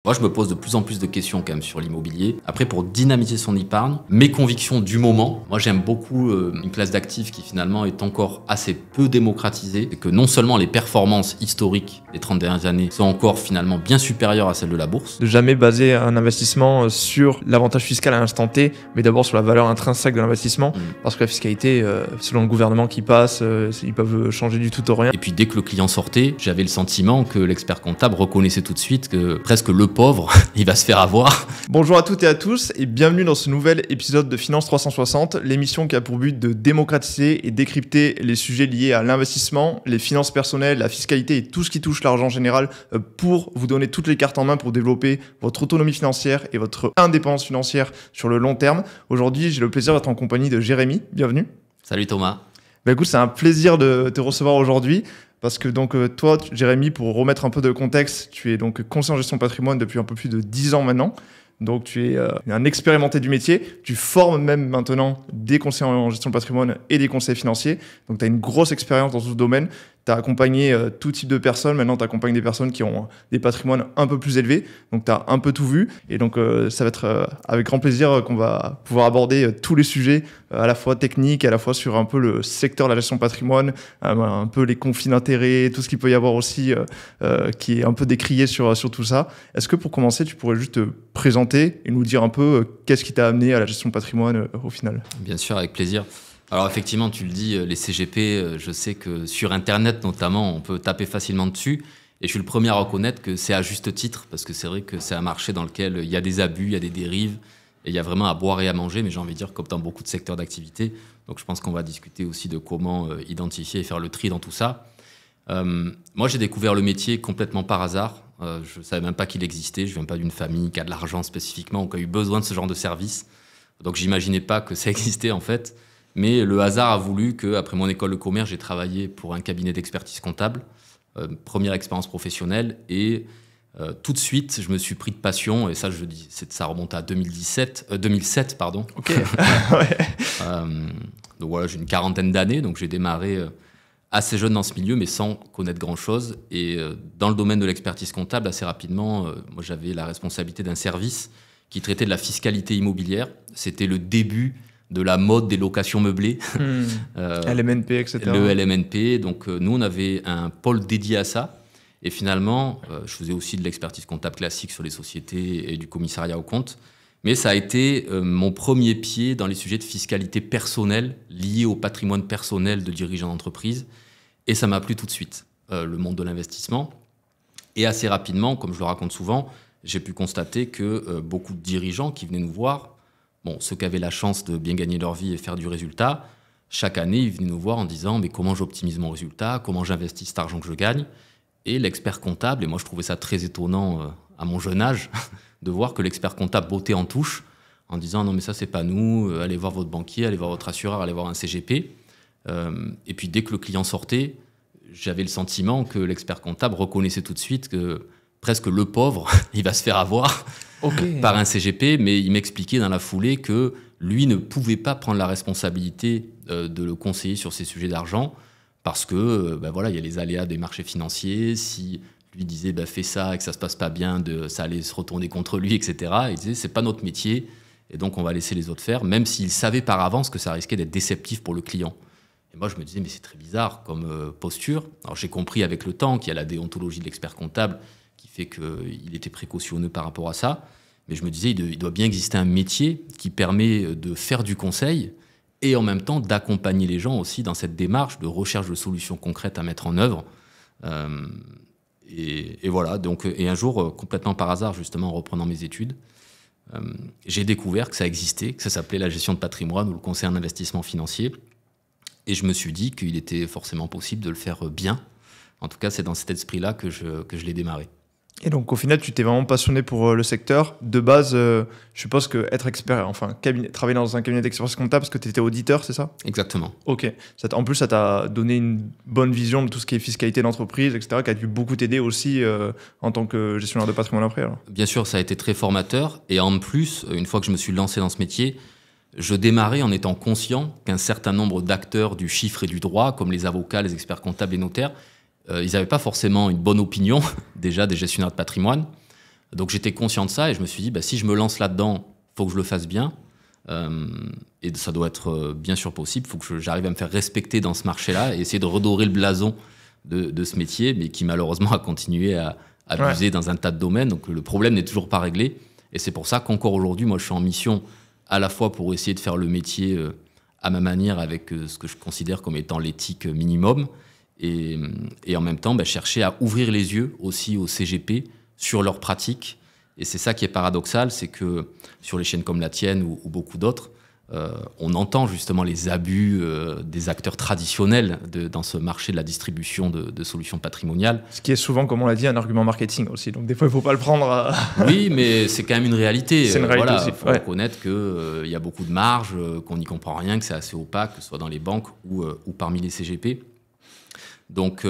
Moi, je me pose de plus en plus de questions quand même sur l'immobilier. Après, pour dynamiser son épargne, mes convictions du moment, moi j'aime beaucoup une classe d'actifs qui finalement est encore assez peu démocratisée et que non seulement les performances historiques des 30 dernières années sont encore finalement bien supérieures à celles de la bourse. De jamais baser un investissement sur l'avantage fiscal à l'instant T, mais d'abord sur la valeur intrinsèque de l'investissement, parce que la fiscalité, selon le gouvernement qui passe, ils peuvent changer du tout au rien. Et puis dès que le client sortait, j'avais le sentiment que l'expert comptable reconnaissait tout de suite que presque le pauvre, il va se faire avoir. Bonjour à toutes et à tous et bienvenue dans ce nouvel épisode de Finance 360, l'émission qui a pour but de démocratiser et décrypter les sujets liés à l'investissement, les finances personnelles, la fiscalité et tout ce qui touche l'argent en général pour vous donner toutes les cartes en main pour développer votre autonomie financière et votre indépendance financière sur le long terme. Aujourd'hui, j'ai le plaisir d'être en compagnie de Jérémy. Bienvenue. Salut Thomas. Écoute, c'est un plaisir de te recevoir aujourd'hui. Parce que donc toi, Jérémy, pour remettre un peu de contexte, tu es donc conseiller en gestion de patrimoine depuis un peu plus de 10 ans maintenant. Donc tu es un expérimenté du métier. Tu formes même maintenant des conseillers en gestion de patrimoine et des conseillers financiers. Donc tu as une grosse expérience dans ce domaine. Tu as accompagné tout type de personnes. Maintenant, tu accompagnes des personnes qui ont des patrimoines un peu plus élevés. Donc tu as un peu tout vu. Et donc ça va être avec grand plaisir qu'on va pouvoir aborder tous les sujets, à la fois techniques, à la fois sur un peu le secteur de la gestion de patrimoine, un peu les conflits d'intérêts, tout ce qu'il peut y avoir aussi qui est un peu décrié sur tout ça. Est-ce que pour commencer, tu pourrais juste te présenter et nous dire un peu qu'est-ce qui t'a amené à la gestion de patrimoine au final? Bien sûr, avec plaisir. Alors effectivement, tu le dis, les CGP, je sais que sur Internet notamment, on peut taper facilement dessus. Et je suis le premier à reconnaître que c'est à juste titre, parce que c'est vrai que c'est un marché dans lequel il y a des abus, il y a des dérives, et il y a vraiment à boire et à manger, mais j'ai envie de dire comme dans beaucoup de secteurs d'activité. Donc je pense qu'on va discuter aussi de comment identifier et faire le tri dans tout ça. Moi, j'ai découvert le métier complètement par hasard. Je ne savais même pas qu'il existait. Je ne viens pas d'une famille qui a de l'argent spécifiquement ou qui a eu besoin de ce genre de service. Donc j'imaginais pas que ça existait en fait. Mais le hasard a voulu qu'après mon école de commerce, j'ai travaillé pour un cabinet d'expertise comptable, première expérience professionnelle, et tout de suite, je me suis pris de passion, et ça, ça remonte à 2007, pardon. Ok. Ouais. Donc voilà, j'ai une quarantaine d'années, donc j'ai démarré assez jeune dans ce milieu, mais sans connaître grand-chose. Et dans le domaine de l'expertise comptable, assez rapidement, moi, j'avais la responsabilité d'un service qui traitait de la fiscalité immobilière. C'était le début de la mode des locations meublées. LMNP, etc. Le LMNP. Donc, nous, on avait un pôle dédié à ça. Et finalement, je faisais aussi de l'expertise comptable classique sur les sociétés et du commissariat aux comptes. Mais ça a été mon premier pied dans les sujets de fiscalité personnelle liés au patrimoine personnel de dirigeants d'entreprise. Et ça m'a plu tout de suite, le monde de l'investissement. Et assez rapidement, comme je le raconte souvent, j'ai pu constater que beaucoup de dirigeants qui venaient nous voir, ceux qui avaient la chance de bien gagner leur vie et faire du résultat, chaque année, ils venaient nous voir en disant « mais comment j'optimise mon résultat ? Comment j'investis cet argent que je gagne ?» Et l'expert comptable, et moi je trouvais ça très étonnant à mon jeune âge, de voir que l'expert comptable bottait en touche en disant « non mais ça c'est pas nous, allez voir votre banquier, allez voir votre assureur, allez voir un CGP ». Et puis dès que le client sortait, j'avais le sentiment que l'expert comptable reconnaissait tout de suite que presque le pauvre, il va se faire avoir par un CGP, mais il m'expliquait dans la foulée que lui ne pouvait pas prendre la responsabilité de le conseiller sur ces sujets d'argent parce que voilà, il y a les aléas des marchés financiers. Si lui disait fais ça et que ça se passe pas bien, ça allait se retourner contre lui, etc. Il disait c'est pas notre métier et donc on va laisser les autres faire, même s'il savait par avance que ça risquait d'être déceptif pour le client. Et moi je me disais mais c'est très bizarre comme posture. Alors j'ai compris avec le temps qu'il y a la déontologie de l'expert comptable qui fait qu'il était précautionneux par rapport à ça. Mais je me disais, il doit bien exister un métier qui permet de faire du conseil et en même temps d'accompagner les gens aussi dans cette démarche de recherche de solutions concrètes à mettre en œuvre. Et voilà, donc, et un jour, complètement par hasard, justement, en reprenant mes études, j'ai découvert que ça existait, que ça s'appelait la gestion de patrimoine ou le conseil en investissement financier. Et je me suis dit qu'il était forcément possible de le faire bien. En tout cas, c'est dans cet esprit-là que je l'ai démarré. Et donc, au final, tu t'es vraiment passionné pour le secteur. De base, je suppose qu'être expert, enfin, travailler dans un cabinet d'expertise comptable, parce que tu étais auditeur, c'est ça? Exactement. Ok. En plus, ça t'a donné une bonne vision de tout ce qui est fiscalité d'entreprise, etc., qui a dû beaucoup t'aider aussi en tant que gestionnaire de patrimoine après. Alors. Bien sûr, ça a été très formateur. Et en plus, une fois que je me suis lancé dans ce métier, je démarrais en étant conscient qu'un certain nombre d'acteurs du chiffre et du droit, comme les avocats, les experts comptables et notaires, ils n'avaient pas forcément une bonne opinion, déjà, des gestionnaires de patrimoine. Donc j'étais conscient de ça et je me suis dit, si je me lance là-dedans, il faut que je le fasse bien. Et ça doit être bien sûr possible. Il faut que j'arrive à me faire respecter dans ce marché-là et essayer de redorer le blason de ce métier, mais qui malheureusement a continué à abuser dans un tas de domaines. Donc le problème n'est toujours pas réglé. Et c'est pour ça qu'encore aujourd'hui, moi je suis en mission à la fois pour essayer de faire le métier à ma manière avec ce que je considère comme étant l'éthique minimum et en même temps chercher à ouvrir les yeux aussi aux CGP sur leurs pratiques. Et c'est ça qui est paradoxal, c'est que sur les chaînes comme la tienne ou beaucoup d'autres, on entend justement les abus des acteurs traditionnels dans ce marché de la distribution de solutions patrimoniales. Ce qui est souvent, comme on l'a dit, un argument marketing aussi. Donc des fois, il ne faut pas le prendre Oui, mais c'est quand même une réalité. C'est une réalité aussi. Il faut reconnaître qu'il y a beaucoup de marge, qu'on n'y comprend rien, que c'est assez opaque, que ce soit dans les banques ou parmi les CGP. Donc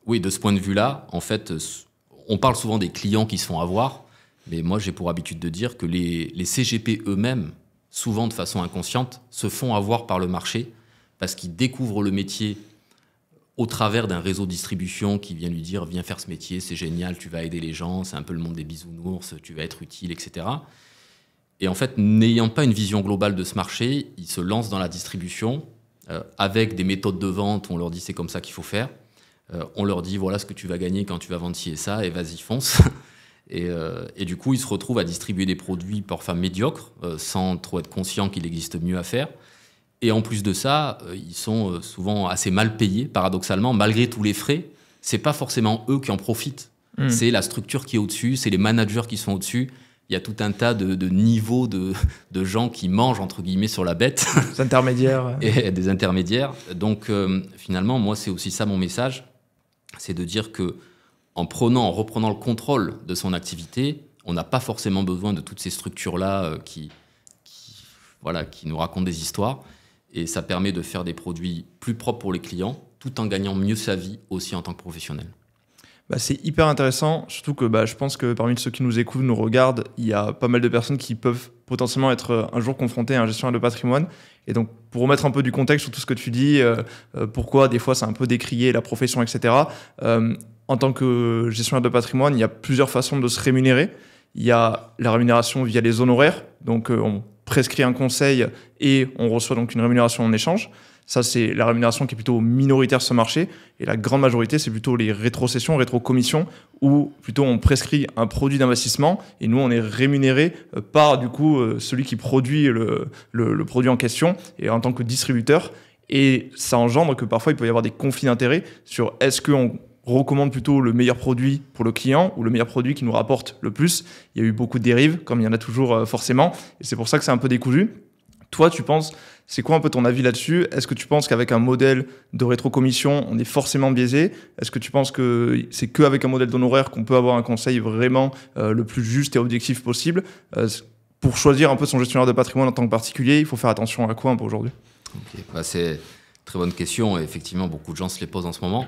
oui, de ce point de vue-là, en fait, on parle souvent des clients qui se font avoir, mais moi j'ai pour habitude de dire que les CGP eux-mêmes, souvent de façon inconsciente, se font avoir par le marché parce qu'ils découvrent le métier au travers d'un réseau de distribution qui vient lui dire « Viens faire ce métier, c'est génial, tu vas aider les gens, c'est un peu le monde des bisounours, tu vas être utile, etc. » Et en fait, n'ayant pas une vision globale de ce marché, ils se lancent dans la distribution avec des méthodes de vente, on leur dit « c'est comme ça qu'il faut faire ». On leur dit « voilà ce que tu vas gagner quand tu vas vendre ci et ça, et vas-y, fonce ». Et du coup, ils se retrouvent à distribuer des produits parfois médiocres, sans trop être conscients qu'il existe mieux à faire. Et en plus de ça, ils sont souvent assez mal payés, paradoxalement, malgré tous les frais. C'est pas forcément eux qui en profitent. C'est la structure qui est au-dessus, c'est les managers qui sont au-dessus. Il y a tout un tas de niveaux de gens qui mangent, entre guillemets, sur la bête. Des intermédiaires. Et des intermédiaires. Donc, finalement, moi, c'est aussi ça mon message. C'est de dire que en reprenant le contrôle de son activité, on n'a pas forcément besoin de toutes ces structures-là qui nous racontent des histoires. Et ça permet de faire des produits plus propres pour les clients, tout en gagnant mieux sa vie aussi en tant que professionnel. C'est hyper intéressant, surtout que je pense que parmi ceux qui nous écoutent, nous regardent, il y a pas mal de personnes qui peuvent potentiellement être un jour confrontées à un gestionnaire de patrimoine. Et donc, pour remettre un peu du contexte sur tout ce que tu dis, pourquoi des fois c'est un peu décrié la profession, etc. En tant que gestionnaire de patrimoine, il y a plusieurs façons de se rémunérer. Il y a la rémunération via les honoraires. Donc, on prescrit un conseil et on reçoit donc une rémunération en échange. Ça, c'est la rémunération qui est plutôt minoritaire sur ce marché. Et la grande majorité, c'est plutôt les rétrocessions, rétrocommissions, où plutôt on prescrit un produit d'investissement et nous, on est rémunéré par du coup celui qui produit le produit en question et en tant que distributeur. Et ça engendre que parfois, il peut y avoir des conflits d'intérêts sur est-ce qu'on recommande plutôt le meilleur produit pour le client ou le meilleur produit qui nous rapporte le plus. Il y a eu beaucoup de dérives, comme il y en a toujours forcément. Et c'est pour ça que c'est un peu décousu. Toi, tu penses, c'est quoi un peu ton avis là-dessus? Est-ce que tu penses qu'avec un modèle de rétrocommission, on est forcément biaisé? Est-ce que tu penses que c'est qu'avec un modèle d'honoraire qu'on peut avoir un conseil vraiment le plus juste et objectif possible? Pour choisir un peu son gestionnaire de patrimoine en tant que particulier, il faut faire attention à quoi un peu aujourd'hui? C'est une très bonne question et effectivement, beaucoup de gens se les posent en ce moment.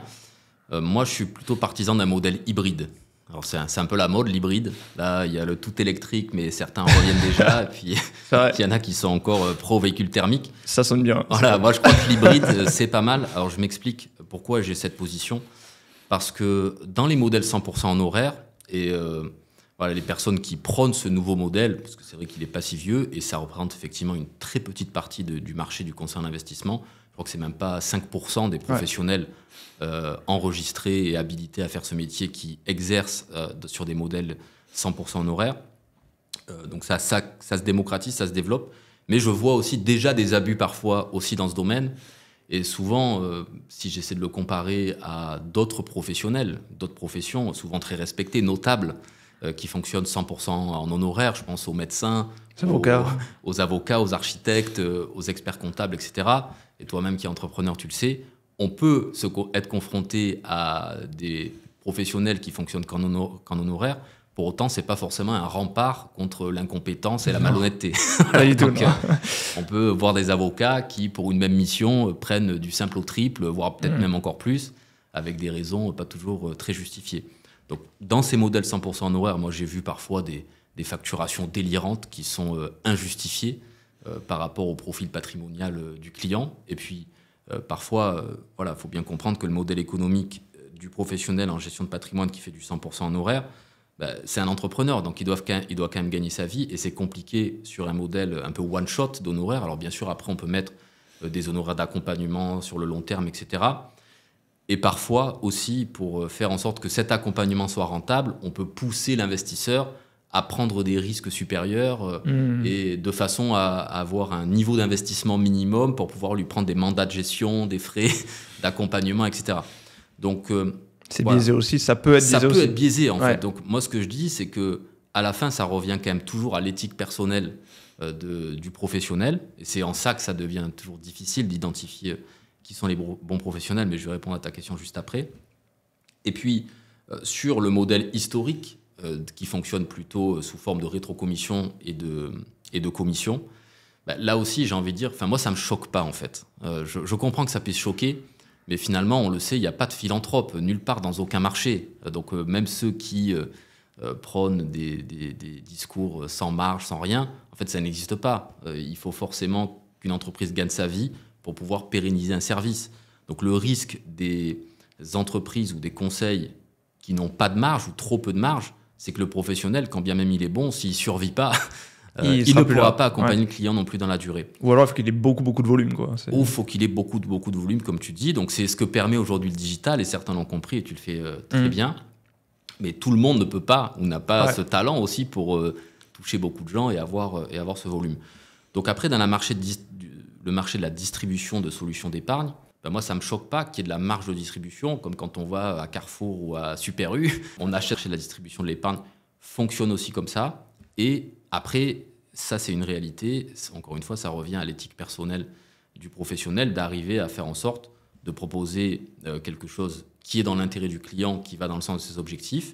Moi, je suis plutôt partisan d'un modèle hybride. Alors, c'est un peu la mode, l'hybride. Là, il y a le tout électrique, mais certains en reviennent déjà. Et puis, il y en a qui sont encore pro-véhicule thermique. Ça sonne bien. Voilà, moi, je crois que l'hybride, c'est pas mal. Alors, je m'explique pourquoi j'ai cette position. Parce que dans les modèles 100% en horaire, et les personnes qui prônent ce nouveau modèle, parce que c'est vrai qu'il n'est pas si vieux, et ça représente effectivement une très petite partie du marché du conseil en investissement. Je crois que c'est même pas 5% des professionnels enregistrés et habilités à faire ce métier qui exercent sur des modèles 100% en horaire. Donc ça se démocratise, ça se développe. Mais je vois aussi déjà des abus parfois aussi dans ce domaine. Et souvent, si j'essaie de le comparer à d'autres professionnels, d'autres professions souvent très respectées, notables, qui fonctionnent 100% en honoraire, je pense aux médecins, aux avocats, aux architectes, aux experts comptables, etc. Et toi-même qui es entrepreneur, tu le sais, on peut être confronté à des professionnels qui fonctionnent qu'en honoraire. Pour autant, ce n'est pas forcément un rempart contre l'incompétence et la malhonnêteté. Donc, on peut voir des avocats qui, pour une même mission, prennent du simple au triple, voire peut-être même encore plus, avec des raisons pas toujours très justifiées. Donc, dans ces modèles 100% en horaire, moi, j'ai vu parfois des facturations délirantes qui sont injustifiées par rapport au profil patrimonial du client. Et puis, parfois, faut bien comprendre que le modèle économique du professionnel en gestion de patrimoine qui fait du 100% en horaire, c'est un entrepreneur, donc il doit quand même gagner sa vie, et c'est compliqué sur un modèle un peu one-shot d'honoraires. Alors bien sûr, après, on peut mettre des honoraires d'accompagnement sur le long terme, etc. Et parfois aussi, pour faire en sorte que cet accompagnement soit rentable, on peut pousser l'investisseur à prendre des risques supérieurs et de façon à avoir un niveau d'investissement minimum pour pouvoir lui prendre des mandats de gestion, des frais d'accompagnement, etc. Donc, c'est biaisé aussi, ça peut être biaisé aussi. Ça peut être biaisé, en fait. Donc, moi, ce que je dis, c'est qu'à la fin, ça revient quand même toujours à l'éthique personnelle du professionnel. Et c'est en ça que ça devient toujours difficile d'identifier qui sont les bons professionnels, mais je vais répondre à ta question juste après. Et puis, sur le modèle historique, qui fonctionne plutôt sous forme de rétrocommission et de commission, là aussi, j'ai envie de dire, moi, ça ne me choque pas, en fait. Je comprends que ça puisse choquer, mais finalement, on le sait, il n'y a pas de philanthrope, nulle part dans aucun marché. Donc, même ceux qui prônent des discours sans marge, sans rien, en fait, ça n'existe pas. Il faut forcément qu'une entreprise gagne sa vie pour pouvoir pérenniser un service. Donc, le risque des entreprises ou des conseils qui n'ont pas de marge ou trop peu de marge, c'est que le professionnel, quand bien même il est bon, s'il ne survit pas, il ne pourra pas accompagner le client non plus dans la durée. Ou alors il faut qu'il ait beaucoup de volume. Ou il faut qu'il ait beaucoup de volume, comme tu dis. Donc c'est ce que permet aujourd'hui le digital, et certains l'ont compris, et tu le fais très bien. Mais tout le monde ne peut pas, ou n'a pas ce talent aussi pour toucher beaucoup de gens et avoir ce volume. Donc après, dans le marché de la distribution de solutions d'épargne, moi, ça ne me choque pas qu'il y ait de la marge de distribution, comme quand on va à Carrefour ou à Super U. On achète chez la distribution de l'épargne, fonctionne aussi comme ça. Et après, ça, c'est une réalité. Encore une fois, ça revient à l'éthique personnelle du professionnel d'arriver à faire en sorte de proposer quelque chose qui est dans l'intérêt du client, qui va dans le sens de ses objectifs.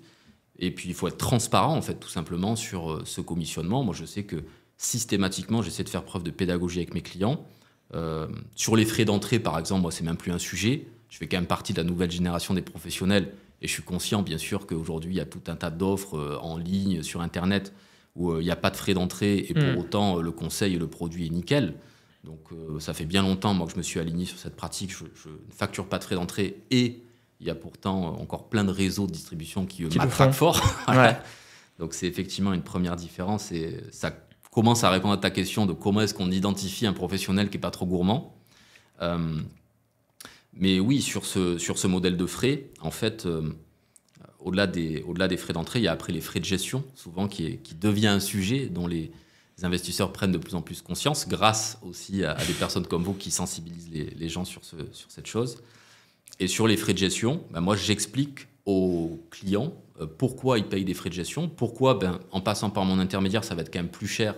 Et puis, il faut être transparent, en fait, tout simplement, sur ce commissionnement. Moi, je sais que systématiquement, j'essaie de faire preuve de pédagogie avec mes clients. Sur les frais d'entrée, par exemple, moi, c'est même plus un sujet. Je fais quand même partie de la nouvelle génération des professionnels et je suis conscient, bien sûr, qu'aujourd'hui, il y a tout un tas d'offres en ligne, sur Internet, où il n'y a pas de frais d'entrée et pour autant, le conseil et le produit est nickel. Donc, ça fait bien longtemps, moi, que je me suis aligné sur cette pratique. Je ne facture pas de frais d'entrée et il y a pourtant encore plein de réseaux de distribution qui m'attraquent fort. Voilà. Donc, c'est effectivement une première différence et ça commence à répondre à ta question de comment est-ce qu'on identifie un professionnel qui n'est pas trop gourmand. Mais oui, sur ce modèle de frais, en fait, au-delà des frais d'entrée, il y a après les frais de gestion, souvent qui devient un sujet dont les investisseurs prennent de plus en plus conscience, grâce aussi à des personnes comme vous qui sensibilisent les gens sur cette chose. Et sur les frais de gestion, moi, j'explique aux clients pourquoi ils payent des frais de gestion, pourquoi, en passant par mon intermédiaire, ça va être quand même plus cher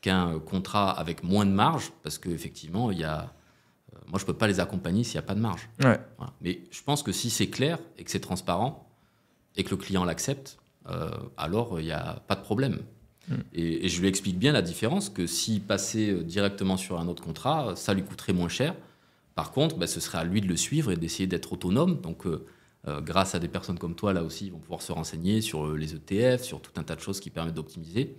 qu'un contrat avec moins de marge, parce qu'effectivement, moi, je ne peux pas les accompagner s'il n'y a pas de marge. Ouais. Voilà. Mais je pense que si c'est clair et que c'est transparent et que le client l'accepte, alors il n'y a pas de problème. Et je lui explique bien la différence, que s'il passait directement sur un autre contrat, ça lui coûterait moins cher. Par contre, ce serait à lui de le suivre et d'essayer d'être autonome. Donc, grâce à des personnes comme toi, là aussi, ils vont pouvoir se renseigner sur les ETF, sur tout un tas de choses qui permettent d'optimiser.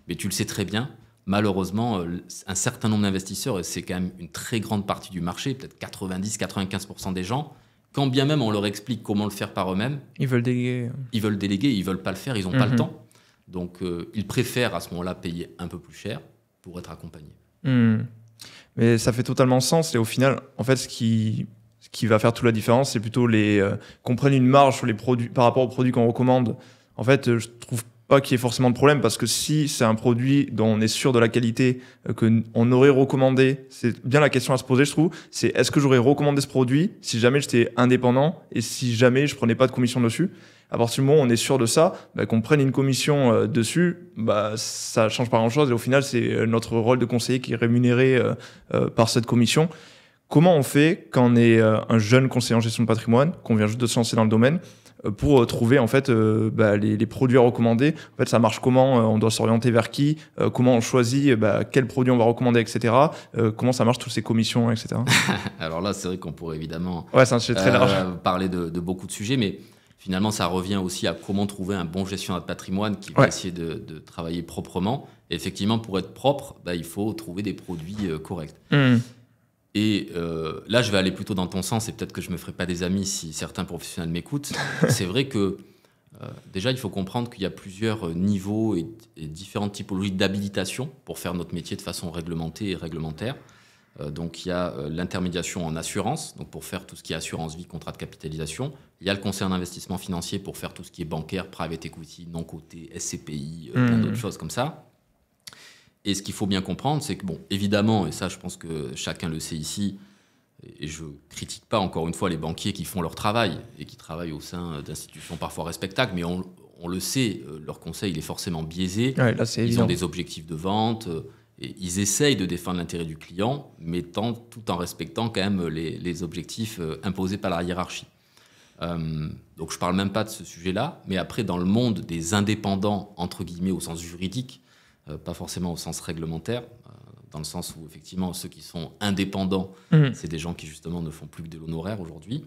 Mais tu le sais très bien, malheureusement, un certain nombre d'investisseurs, et c'est quand même une très grande partie du marché, peut-être 90-95% des gens, quand bien même on leur explique comment le faire par eux-mêmes, ils veulent déléguer. Ils ne veulent pas le faire, ils n'ont pas le temps. Donc, ils préfèrent à ce moment-là payer un peu plus cher pour être accompagnés. Mais ça fait totalement sens. Et au final, en fait, ce qui va faire toute la différence, c'est plutôt qu'on prenne une marge sur les produits, par rapport aux produits qu'on recommande. En fait, je trouve pas qu'il y ait forcément de problème, parce que si c'est un produit dont on est sûr de la qualité, qu'on aurait recommandé, c'est bien la question à se poser, je trouve, c'est est-ce que j'aurais recommandé ce produit si jamais j'étais indépendant et si jamais je prenais pas de commission dessus. À partir du moment où on est sûr de ça, qu'on prenne une commission dessus, ça change pas grand-chose. Et au final, c'est notre rôle de conseiller qui est rémunéré par cette commission. Comment on fait quand on est un jeune conseiller en gestion de patrimoine, qu'on vient juste de se lancer dans le domaine, pour trouver en fait les produits à recommander? En fait, ça marche comment? On doit s'orienter vers qui? Comment on choisit quel produit on va recommander, etc. Comment ça marche, toutes ces commissions, etc. Alors là, c'est vrai qu'on pourrait évidemment c'est un sujet très large. Parler de beaucoup de sujets, mais finalement, ça revient aussi à comment trouver un bon gestionnaire de patrimoine qui va essayer de travailler proprement. Et effectivement, pour être propre, il faut trouver des produits corrects. Et là, je vais aller plutôt dans ton sens, et peut-être que je ne me ferai pas des amis si certains professionnels m'écoutent. C'est vrai que Déjà, il faut comprendre qu'il y a plusieurs niveaux et différentes typologies d'habilitation pour faire notre métier de façon réglementée et réglementaire. Donc, il y a l'intermédiation en assurance, donc pour faire tout ce qui est assurance vie, contrat de capitalisation. Il y a le conseil en investissement financier pour faire tout ce qui est bancaire, private equity, non coté, SCPI, plein d'autres choses comme ça. Et ce qu'il faut bien comprendre, c'est que, bon, évidemment, et ça, je pense que chacun le sait ici, et je ne critique pas encore une fois les banquiers qui font leur travail et qui travaillent au sein d'institutions parfois respectables, mais on le sait, leur conseil il est forcément biaisé. Ouais, là, c'est évident. Ont des objectifs de vente et ils essayent de défendre l'intérêt du client, mais tout en respectant quand même les objectifs imposés par la hiérarchie. Donc je ne parle même pas de ce sujet-là, mais après dans le monde des indépendants, entre guillemets, au sens juridique, pas forcément au sens réglementaire, dans le sens où effectivement ceux qui sont indépendants, c'est des gens qui justement ne font plus que de l'honoraire aujourd'hui.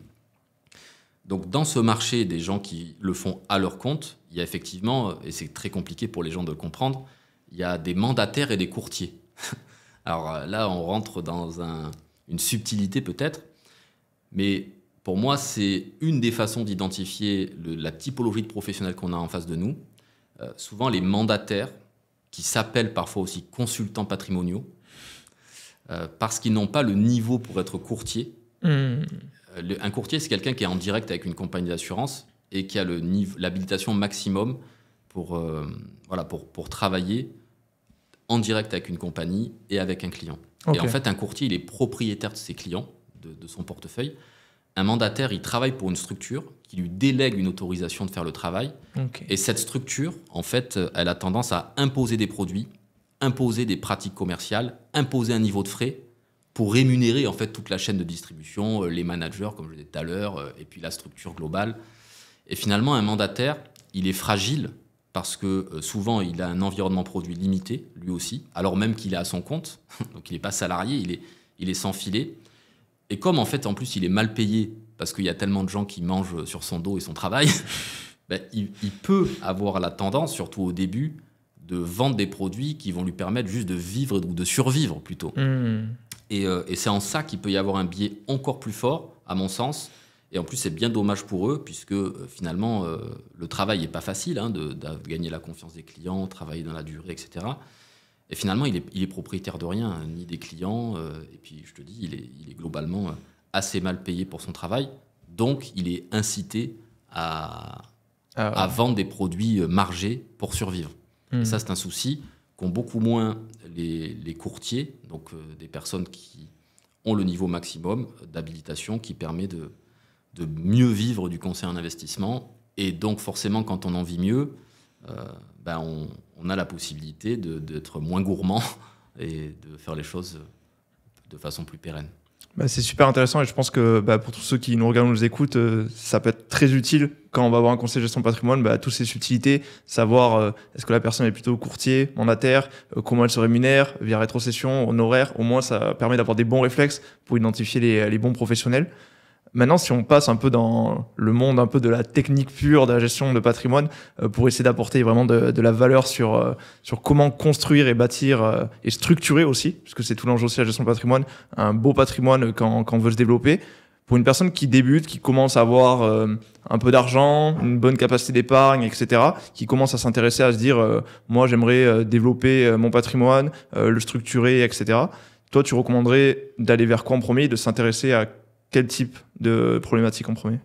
Donc dans ce marché des gens qui le font à leur compte, il y a effectivement, et c'est très compliqué pour les gens de le comprendre, il y a des mandataires et des courtiers. Alors là, on rentre dans une subtilité peut-être, mais pour moi, c'est une des façons d'identifier la typologie de professionnels qu'on a en face de nous. Souvent, les mandataires, qui s'appellent parfois aussi consultants patrimoniaux, parce qu'ils n'ont pas le niveau pour être courtier. Un courtier, c'est quelqu'un qui est en direct avec une compagnie d'assurance et qui a l'habilitation maximum pour travailler en direct avec une compagnie et avec un client. Okay. Et en fait, un courtier, il est propriétaire de ses clients, de son portefeuille. Un mandataire, il travaille pour une structure qui lui délègue une autorisation de faire le travail. Okay. Et cette structure, en fait, elle a tendance à imposer des produits, imposer des pratiques commerciales, imposer un niveau de frais pour rémunérer en fait toute la chaîne de distribution, les managers, comme je le disais tout à l'heure, et puis la structure globale. Et finalement, un mandataire, il est fragile parce que souvent, il a un environnement produit limité, lui aussi, alors même qu'il est à son compte, donc il n'est pas salarié, il est sans filet. Et comme en fait, en plus, il est mal payé parce qu'il y a tellement de gens qui mangent sur son dos et son travail, ben, il peut avoir la tendance, surtout au début, de vendre des produits qui vont lui permettre juste de vivre ou de survivre plutôt. Et c'est en ça qu'il peut y avoir un biais encore plus fort, à mon sens. Et en plus, c'est bien dommage pour eux, puisque finalement, le travail n'est pas facile, de gagner la confiance des clients, travailler dans la durée, etc. Et finalement, il est propriétaire de rien, ni des clients. Et puis, je te dis, il est globalement assez mal payé pour son travail. Donc, il est incité à vendre des produits margés pour survivre. Et ça, c'est un souci qu'ont beaucoup moins les courtiers, donc des personnes qui ont le niveau maximum d'habilitation qui permet de mieux vivre du conseil en investissement. Et donc, forcément, quand on en vit mieux, on a la possibilité d'être moins gourmand et de faire les choses de façon plus pérenne. C'est super intéressant et je pense que pour tous ceux qui nous regardent ou nous écoutent, ça peut être très utile quand on va avoir un conseil de gestion de patrimoine, toutes ces subtilités, savoir est-ce que la personne est plutôt courtier, mandataire, comment elle se rémunère, via rétrocession, honoraire, au moins ça permet d'avoir des bons réflexes pour identifier les bons professionnels. Maintenant, si on passe un peu dans le monde un peu de la technique pure de la gestion de patrimoine, pour essayer d'apporter vraiment de la valeur sur comment construire et bâtir et structurer aussi, puisque c'est tout l'enjeu aussi de la gestion de patrimoine, un beau patrimoine quand on veut se développer. Pour une personne qui débute, qui commence à avoir un peu d'argent, une bonne capacité d'épargne, etc., qui commence à s'intéresser, à se dire moi j'aimerais développer mon patrimoine, le structurer, etc. Toi, tu recommanderais d'aller vers quoi en premier, de s'intéresser à quel type de problématique en premier?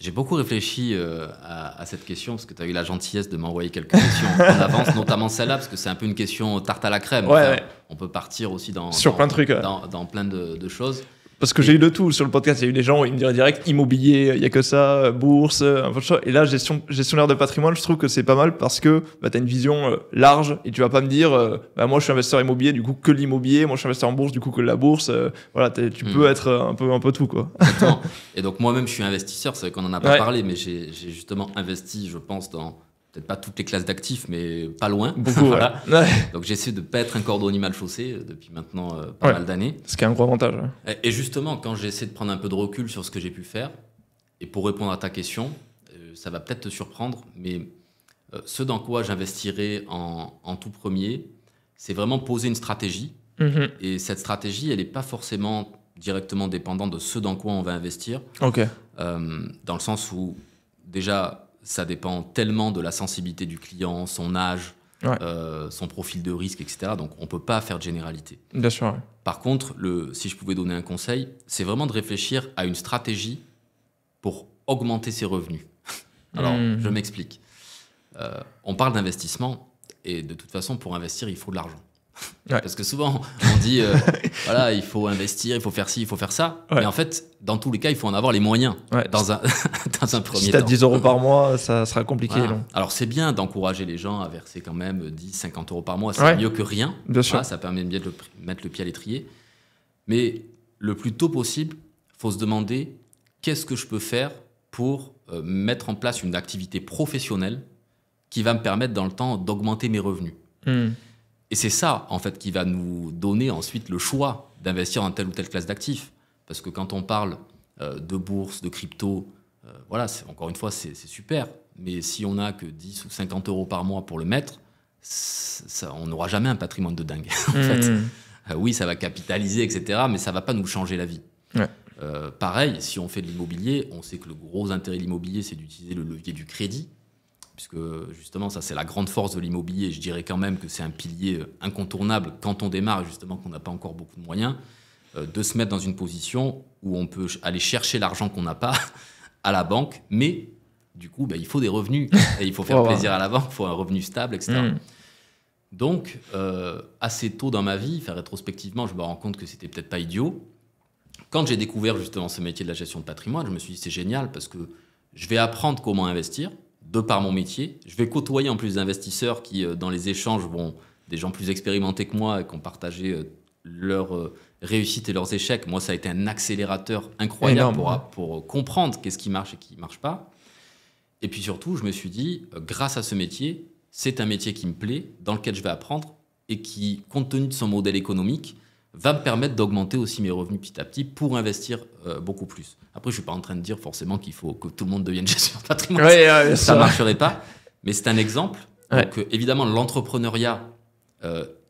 J'ai beaucoup réfléchi à cette question parce que tu as eu la gentillesse de m'envoyer quelques questions en avance, notamment celle-là, parce que c'est un peu une question tarte à la crème. Ouais. On peut partir aussi dans plein de trucs. Dans plein de choses. Parce que j'ai eu de tout sur le podcast. Il y a eu des gens, ils me diraient direct immobilier, il n'y a que ça, bourse, un peu de choses. Et là, gestionnaire de patrimoine, je trouve que c'est pas mal parce que tu as une vision large et tu vas pas me dire moi je suis investisseur immobilier, du coup que l'immobilier, moi je suis investisseur en bourse, du coup que la bourse. Tu peux être un peu tout, quoi. Exactement. Et donc moi-même, je suis investisseur, c'est vrai qu'on en a pas parlé, mais j'ai justement investi, je pense, dans peut-être pas toutes les classes d'actifs, mais pas loin. Beaucoup, voilà. Ouais. Donc j'essaie de ne pas être un cordonnier mal chaussé depuis maintenant pas mal d'années. Ce qui est un gros avantage. Et justement, quand j'essaie de prendre un peu de recul sur ce que j'ai pu faire, et pour répondre à ta question, ça va peut-être te surprendre, mais ce dans quoi j'investirai en tout premier, c'est vraiment poser une stratégie. Et cette stratégie, elle n'est pas forcément directement dépendante de ce dans quoi on va investir. Okay. Dans le sens où, déjà, ça dépend tellement de la sensibilité du client, son âge, son profil de risque, etc. Donc, on ne peut pas faire de généralité. Bien sûr. Ouais. Par contre, si je pouvais donner un conseil, c'est vraiment de réfléchir à une stratégie pour augmenter ses revenus. Alors, je m'explique. On parle d'investissement et de toute façon, pour investir, il faut de l'argent. Ouais. Parce que souvent, on dit, voilà, il faut investir, il faut faire ci, il faut faire ça. Ouais. Mais en fait, dans tous les cas, il faut en avoir les moyens dans un premier temps. Si tu as 10 € par mois, ça sera compliqué. Voilà. Alors, c'est bien d'encourager les gens à verser quand même 10, 50 € par mois. C'est mieux que rien. Bien sûr. Ça permet de bien mettre le pied à l'étrier. Mais le plus tôt possible, il faut se demander qu'est-ce que je peux faire pour mettre en place une activité professionnelle qui va me permettre dans le temps d'augmenter mes revenus. Et c'est ça, en fait, qui va nous donner ensuite le choix d'investir dans telle ou telle classe d'actifs. Parce que quand on parle de bourse, de crypto, voilà, encore une fois, c'est super. Mais si on n'a que 10 ou 50 € par mois pour le mettre, on n'aura jamais un patrimoine de dingue. En fait. Oui, ça va capitaliser, etc. Mais ça ne va pas nous changer la vie. Ouais. Pareil, si on fait de l'immobilier, on sait que le gros intérêt de l'immobilier, c'est d'utiliser le levier du crédit. Puisque justement, ça c'est la grande force de l'immobilier. Je dirais quand même que c'est un pilier incontournable quand on démarre et justement qu'on n'a pas encore beaucoup de moyens, de se mettre dans une position où on peut aller chercher l'argent qu'on n'a pas à la banque, mais du coup, il faut des revenus et il faut faire plaisir à la banque, il faut un revenu stable, etc. Donc, assez tôt dans ma vie, rétrospectivement, je me rends compte que c'était peut-être pas idiot. Quand j'ai découvert justement ce métier de la gestion de patrimoine, je me suis dit c'est génial parce que je vais apprendre comment investir de par mon métier. Je vais côtoyer en plus d'investisseurs qui, dans les échanges, des gens plus expérimentés que moi et qui ont partagé leurs réussites et leurs échecs. Moi, ça a été un accélérateur incroyable pour comprendre qu'est-ce qui marche et qui ne marche pas. Et puis surtout, je me suis dit, grâce à ce métier, c'est un métier qui me plaît, dans lequel je vais apprendre et qui, compte tenu de son modèle économique, va me permettre d'augmenter aussi mes revenus petit à petit pour investir beaucoup plus. Après, je ne suis pas en train de dire forcément qu'il faut que tout le monde devienne gestionnaire de patrimoine. Ça ne marcherait pas. Mais c'est un exemple. Donc, évidemment, l'entrepreneuriat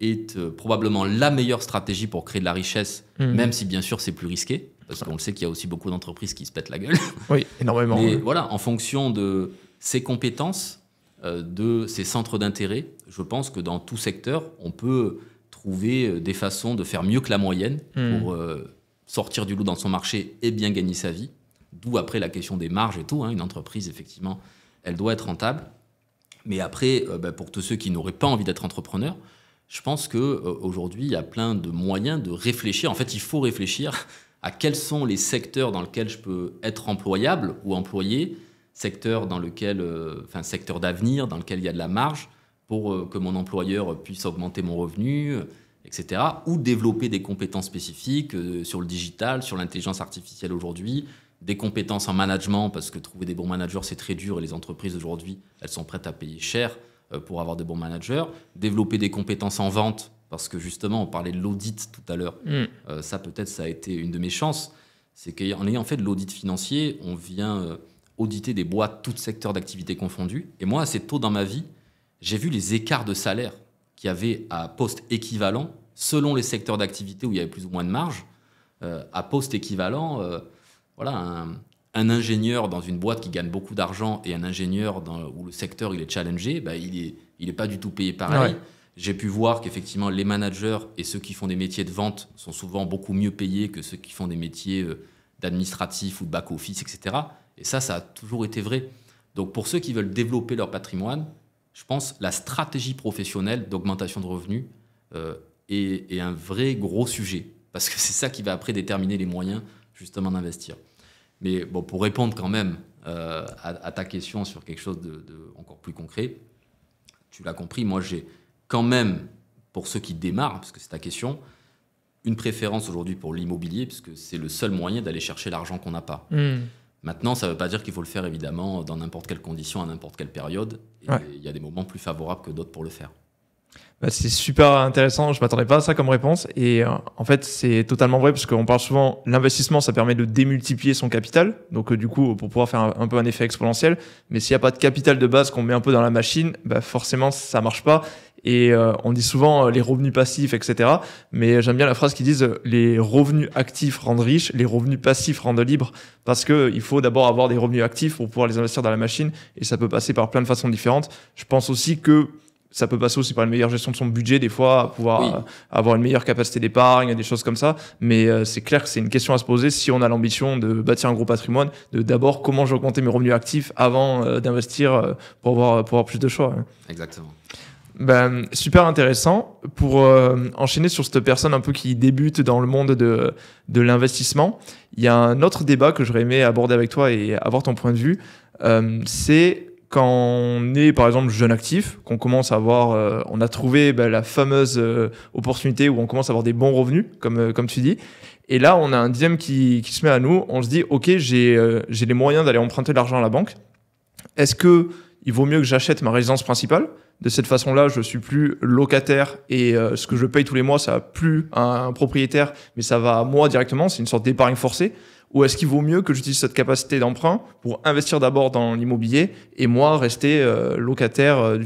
est probablement la meilleure stratégie pour créer de la richesse, même si, bien sûr, c'est plus risqué. Parce qu'on le sait qu'il y a aussi beaucoup d'entreprises qui se pètent la gueule. Oui, énormément. Mais voilà, en fonction de ses compétences, de ses centres d'intérêt, je pense que dans tout secteur, on peut trouver des façons de faire mieux que la moyenne pour sortir du lot dans son marché et bien gagner sa vie. D'où après la question des marges et tout. Une entreprise, effectivement, elle doit être rentable. Mais après, pour tous ceux qui n'auraient pas envie d'être entrepreneurs, je pense qu'aujourd'hui, il y a plein de moyens de réfléchir. En fait, il faut réfléchir à quels sont les secteurs dans lesquels je peux être employable ou employé, secteur d'avenir, dans lequel il y a de la marge, pour que mon employeur puisse augmenter mon revenu, etc. Ou développer des compétences spécifiques sur le digital, sur l'intelligence artificielle aujourd'hui, des compétences en management, parce que trouver des bons managers, c'est très dur, et les entreprises aujourd'hui, elles sont prêtes à payer cher pour avoir de bons managers. Développer des compétences en vente, parce que justement, on parlait de l'audit tout à l'heure. Ça, peut-être, ça a été une de mes chances. C'est qu'en ayant fait de l'audit financier, on vient auditer des boîtes, tous secteurs d'activité confondus. Et moi, assez tôt dans ma vie, j'ai vu les écarts de salaire qu'il y avait à poste équivalent, selon les secteurs d'activité où il y avait plus ou moins de marge. À poste équivalent, un ingénieur dans une boîte qui gagne beaucoup d'argent et un ingénieur où le secteur il est challengé, il est pas du tout payé pareil. Ouais. J'ai pu voir qu'effectivement, les managers et ceux qui font des métiers de vente sont souvent beaucoup mieux payés que ceux qui font des métiers d'administratif ou de back-office, etc. Et ça a toujours été vrai. Donc, pour ceux qui veulent développer leur patrimoine, je pense la stratégie professionnelle d'augmentation de revenus est un vrai gros sujet. Parce que c'est ça qui va après déterminer les moyens, justement, d'investir. Mais bon, pour répondre quand même à ta question sur quelque chose de encore plus concret, tu l'as compris, moi, j'ai quand même, pour ceux qui démarrent, parce que c'est ta question, une préférence aujourd'hui pour l'immobilier, puisque c'est le seul moyen d'aller chercher l'argent qu'on n'a pas. Maintenant, ça ne veut pas dire qu'il faut le faire, évidemment, dans n'importe quelle condition, à n'importe quelle période. Et il y a des moments plus favorables que d'autres pour le faire. C'est super intéressant, je ne m'attendais pas à ça comme réponse. Et en fait, c'est totalement vrai, parce qu'on parle souvent, l'investissement, ça permet de démultiplier son capital. Donc du coup, pour pouvoir faire un peu un effet exponentiel. Mais s'il n'y a pas de capital de base qu'on met un peu dans la machine, forcément, ça ne marche pas. Et on dit souvent les revenus passifs, etc. Mais j'aime bien la phrase qui disent les revenus actifs rendent riches, les revenus passifs rendent libres. Parce qu'il faut d'abord avoir des revenus actifs pour pouvoir les investir dans la machine. Et ça peut passer par plein de façons différentes. Je pense aussi que ça peut passer aussi par une meilleure gestion de son budget, des fois, pouvoir avoir une meilleure capacité d'épargne, des choses comme ça. Mais c'est clair que c'est une question à se poser si on a l'ambition de bâtir un gros patrimoine, de d'abord comment je vais augmenter mes revenus actifs avant d'investir pour avoir plus de choix. Exactement. Ben, super intéressant. Pour enchaîner sur cette personne un peu qui débute dans le monde de l'investissement, il y a un autre débat que j'aurais aimé aborder avec toi et avoir ton point de vue. C'est quand on est par exemple jeune actif, qu'on commence à avoir, on a trouvé la fameuse opportunité où on commence à avoir des bons revenus, comme tu dis. Et là, on a un dilemme qui se met à nous. On se dit, ok, j'ai les moyens d'aller emprunter de l'argent à la banque. Est-ce que il vaut mieux que j'achète ma résidence principale? De cette façon-là, je suis plus locataire et ce que je paye tous les mois, ça va plus à un propriétaire, mais ça va à moi directement. C'est une sorte d'épargne forcée. Ou est-ce qu'il vaut mieux que j'utilise cette capacité d'emprunt pour investir d'abord dans l'immobilier et moi rester locataire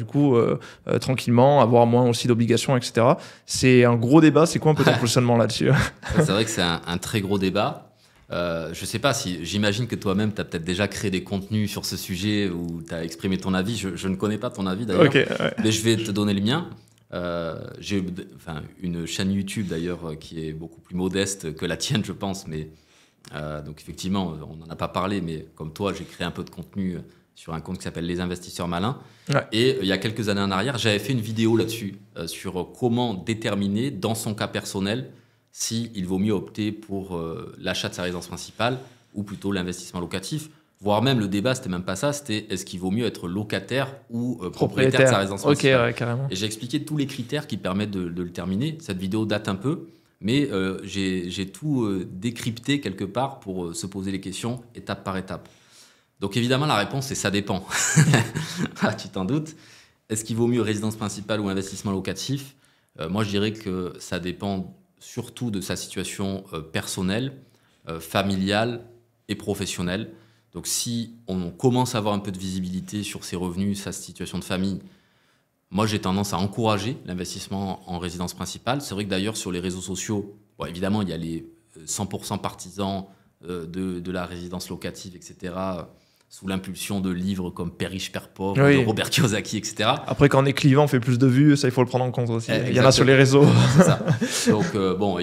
tranquillement, avoir moins aussi d'obligations, etc. C'est un gros débat. C'est quoi un peu ton positionnement là-dessus? C'est vrai que c'est un très gros débat. Je sais pas si j'imagine que toi-même tu as peut-être déjà créé des contenus sur ce sujet où tu as exprimé ton avis. Je ne connais pas ton avis d'ailleurs, Okay, ouais. mais je vais te donner le mien. J'ai une chaîne YouTube d'ailleurs qui est beaucoup plus modeste que la tienne, je pense, mais donc effectivement on n'en a pas parlé, mais comme toi j'ai créé un peu de contenu sur un compte qui s'appelle Les Investisseurs Malins. Ouais. Et il y a quelques années en arrière j'avais fait une vidéo là-dessus sur comment déterminer dans son cas personnel s'il vaut mieux opter pour l'achat de sa résidence principale ou plutôt l'investissement locatif, voire même le débat, c'était même pas ça, c'était est-ce qu'il vaut mieux être locataire ou propriétaire de sa résidence principale. Ouais, carrément. Et j'ai expliqué tous les critères qui permettent de le terminer. Cette vidéo date un peu, mais j'ai tout décrypté quelque part pour se poser les questions étape par étape. Donc évidemment, la réponse, c'est ça dépend. Ah, tu t'en doutes. Est-ce qu'il vaut mieux résidence principale ou investissement locatif? Moi, je dirais que ça dépend surtout de sa situation personnelle, familiale et professionnelle. Donc si on commence à avoir un peu de visibilité sur ses revenus, sa situation de famille, moi j'ai tendance à encourager l'investissement en résidence principale. C'est vrai que d'ailleurs sur les réseaux sociaux, bon, évidemment il y a les 100% partisans de la résidence locative, etc., sous l'impulsion de livres comme Père riche, Père pauvre, de Robert Kiyosaki, etc. Après, quand on est clivant, on fait plus de vues, ça, il faut le prendre en compte aussi. Il y en a sur les réseaux. C'est ça. Donc,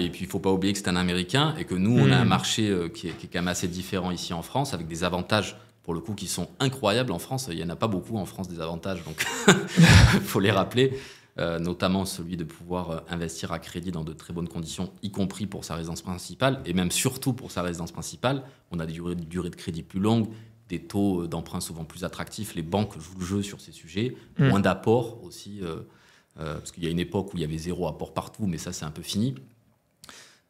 et puis il ne faut pas oublier que c'est un Américain et que nous, on a un marché qui est quand même assez différent ici en France, avec des avantages, pour le coup, qui sont incroyables en France. Il n'y en a pas beaucoup en France, des avantages, donc il faut les rappeler. Notamment celui de pouvoir investir à crédit dans de très bonnes conditions, y compris pour sa résidence principale, et même surtout pour sa résidence principale. On a des durées de crédit plus longues, des taux d'emprunt souvent plus attractifs. Les banques jouent le jeu sur ces sujets. Moins d'apports aussi, parce qu'il y a une époque où il y avait 0 apport partout, mais ça, c'est un peu fini.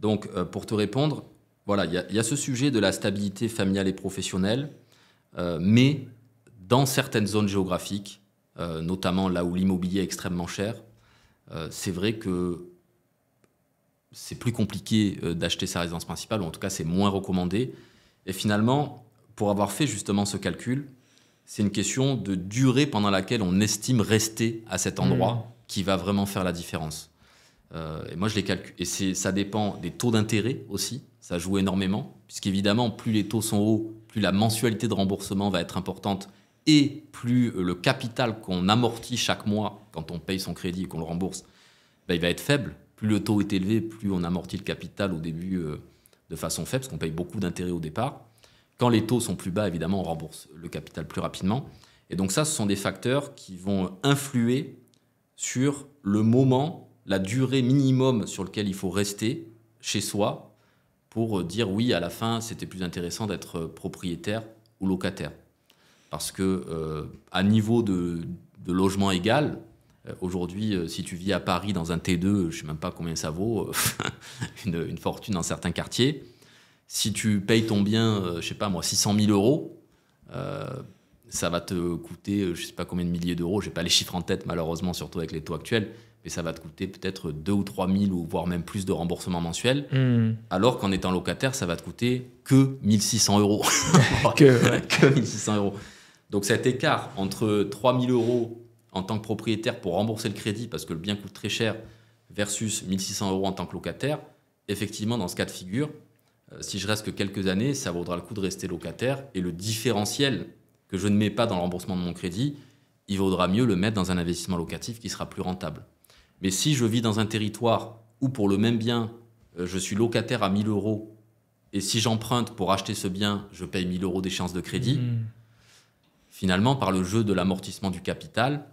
Donc, pour te répondre, voilà, il y a ce sujet de la stabilité familiale et professionnelle, mais dans certaines zones géographiques, notamment là où l'immobilier est extrêmement cher, c'est vrai que c'est plus compliqué d'acheter sa résidence principale, ou en tout cas, c'est moins recommandé. Et finalement, pour avoir fait justement ce calcul, c'est une question de durée pendant laquelle on estime rester à cet endroit qui va vraiment faire la différence. Et moi, je les calcule. Et ça dépend des taux d'intérêt aussi. Ça joue énormément, puisqu'évidemment, plus les taux sont hauts, plus la mensualité de remboursement va être importante et plus le capital qu'on amortit chaque mois quand on paye son crédit et qu'on le rembourse, il va être faible. Plus le taux est élevé, plus on amortit le capital au début de façon faible, parce qu'on paye beaucoup d'intérêts au départ. Quand les taux sont plus bas, évidemment, on rembourse le capital plus rapidement. Et donc ça, ce sont des facteurs qui vont influer sur le moment, la durée minimum sur laquelle il faut rester chez soi pour dire oui, à la fin, c'était plus intéressant d'être propriétaire ou locataire. Parce que à niveau de logement égal, aujourd'hui, si tu vis à Paris dans un T2, je ne sais même pas combien ça vaut, une fortune dans certains quartiers. Si tu payes ton bien, je ne sais pas moi, 600 000 euros, ça va te coûter, je ne sais pas combien de milliers d'euros, je n'ai pas les chiffres en tête malheureusement, surtout avec les taux actuels, mais ça va te coûter peut-être 2 ou 3 000 ou voire même plus de remboursement mensuel, alors qu'en étant locataire, ça va te coûter que 1 600 euros. que 1 600 euros. Donc cet écart entre 3 000 euros en tant que propriétaire pour rembourser le crédit parce que le bien coûte très cher versus 1 600 € en tant que locataire, effectivement, dans ce cas de figure, si je reste que quelques années, ça vaudra le coup de rester locataire et le différentiel que je ne mets pas dans le remboursement de mon crédit, il vaudra mieux le mettre dans un investissement locatif qui sera plus rentable. Mais si je vis dans un territoire où pour le même bien, je suis locataire à 1 000 € et si j'emprunte pour acheter ce bien, je paye 1 000 € d'échéance de crédit, finalement, par le jeu de l'amortissement du capital,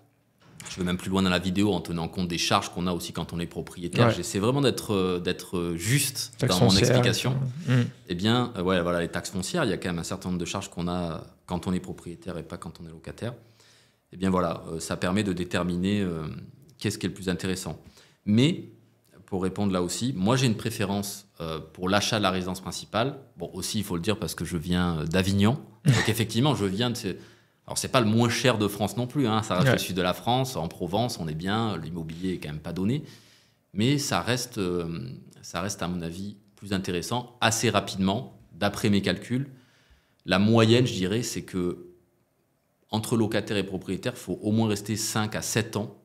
je vais même plus loin dans la vidéo en tenant compte des charges qu'on a aussi quand on est propriétaire. Ouais. J'essaie vraiment d'être juste taxes dans mon explication. Eh bien, voilà, les taxes foncières, il y a quand même un certain nombre de charges qu'on a quand on est propriétaire et pas quand on est locataire. Eh bien voilà, ça permet de déterminer qu'est-ce qui est le plus intéressant. Mais, pour répondre là aussi, moi j'ai une préférence pour l'achat de la résidence principale. Bon, aussi, il faut le dire parce que je viens d'Avignon. Donc effectivement, je viens de... Alors, c'est pas le moins cher de France non plus, hein. Ça reste le sud de la France, en Provence, on est bien, l'immobilier est quand même pas donné. Mais ça reste à mon avis, plus intéressant assez rapidement, d'après mes calculs. La moyenne, je dirais, c'est que entre locataire et propriétaire, il faut au moins rester 5 à 7 ans,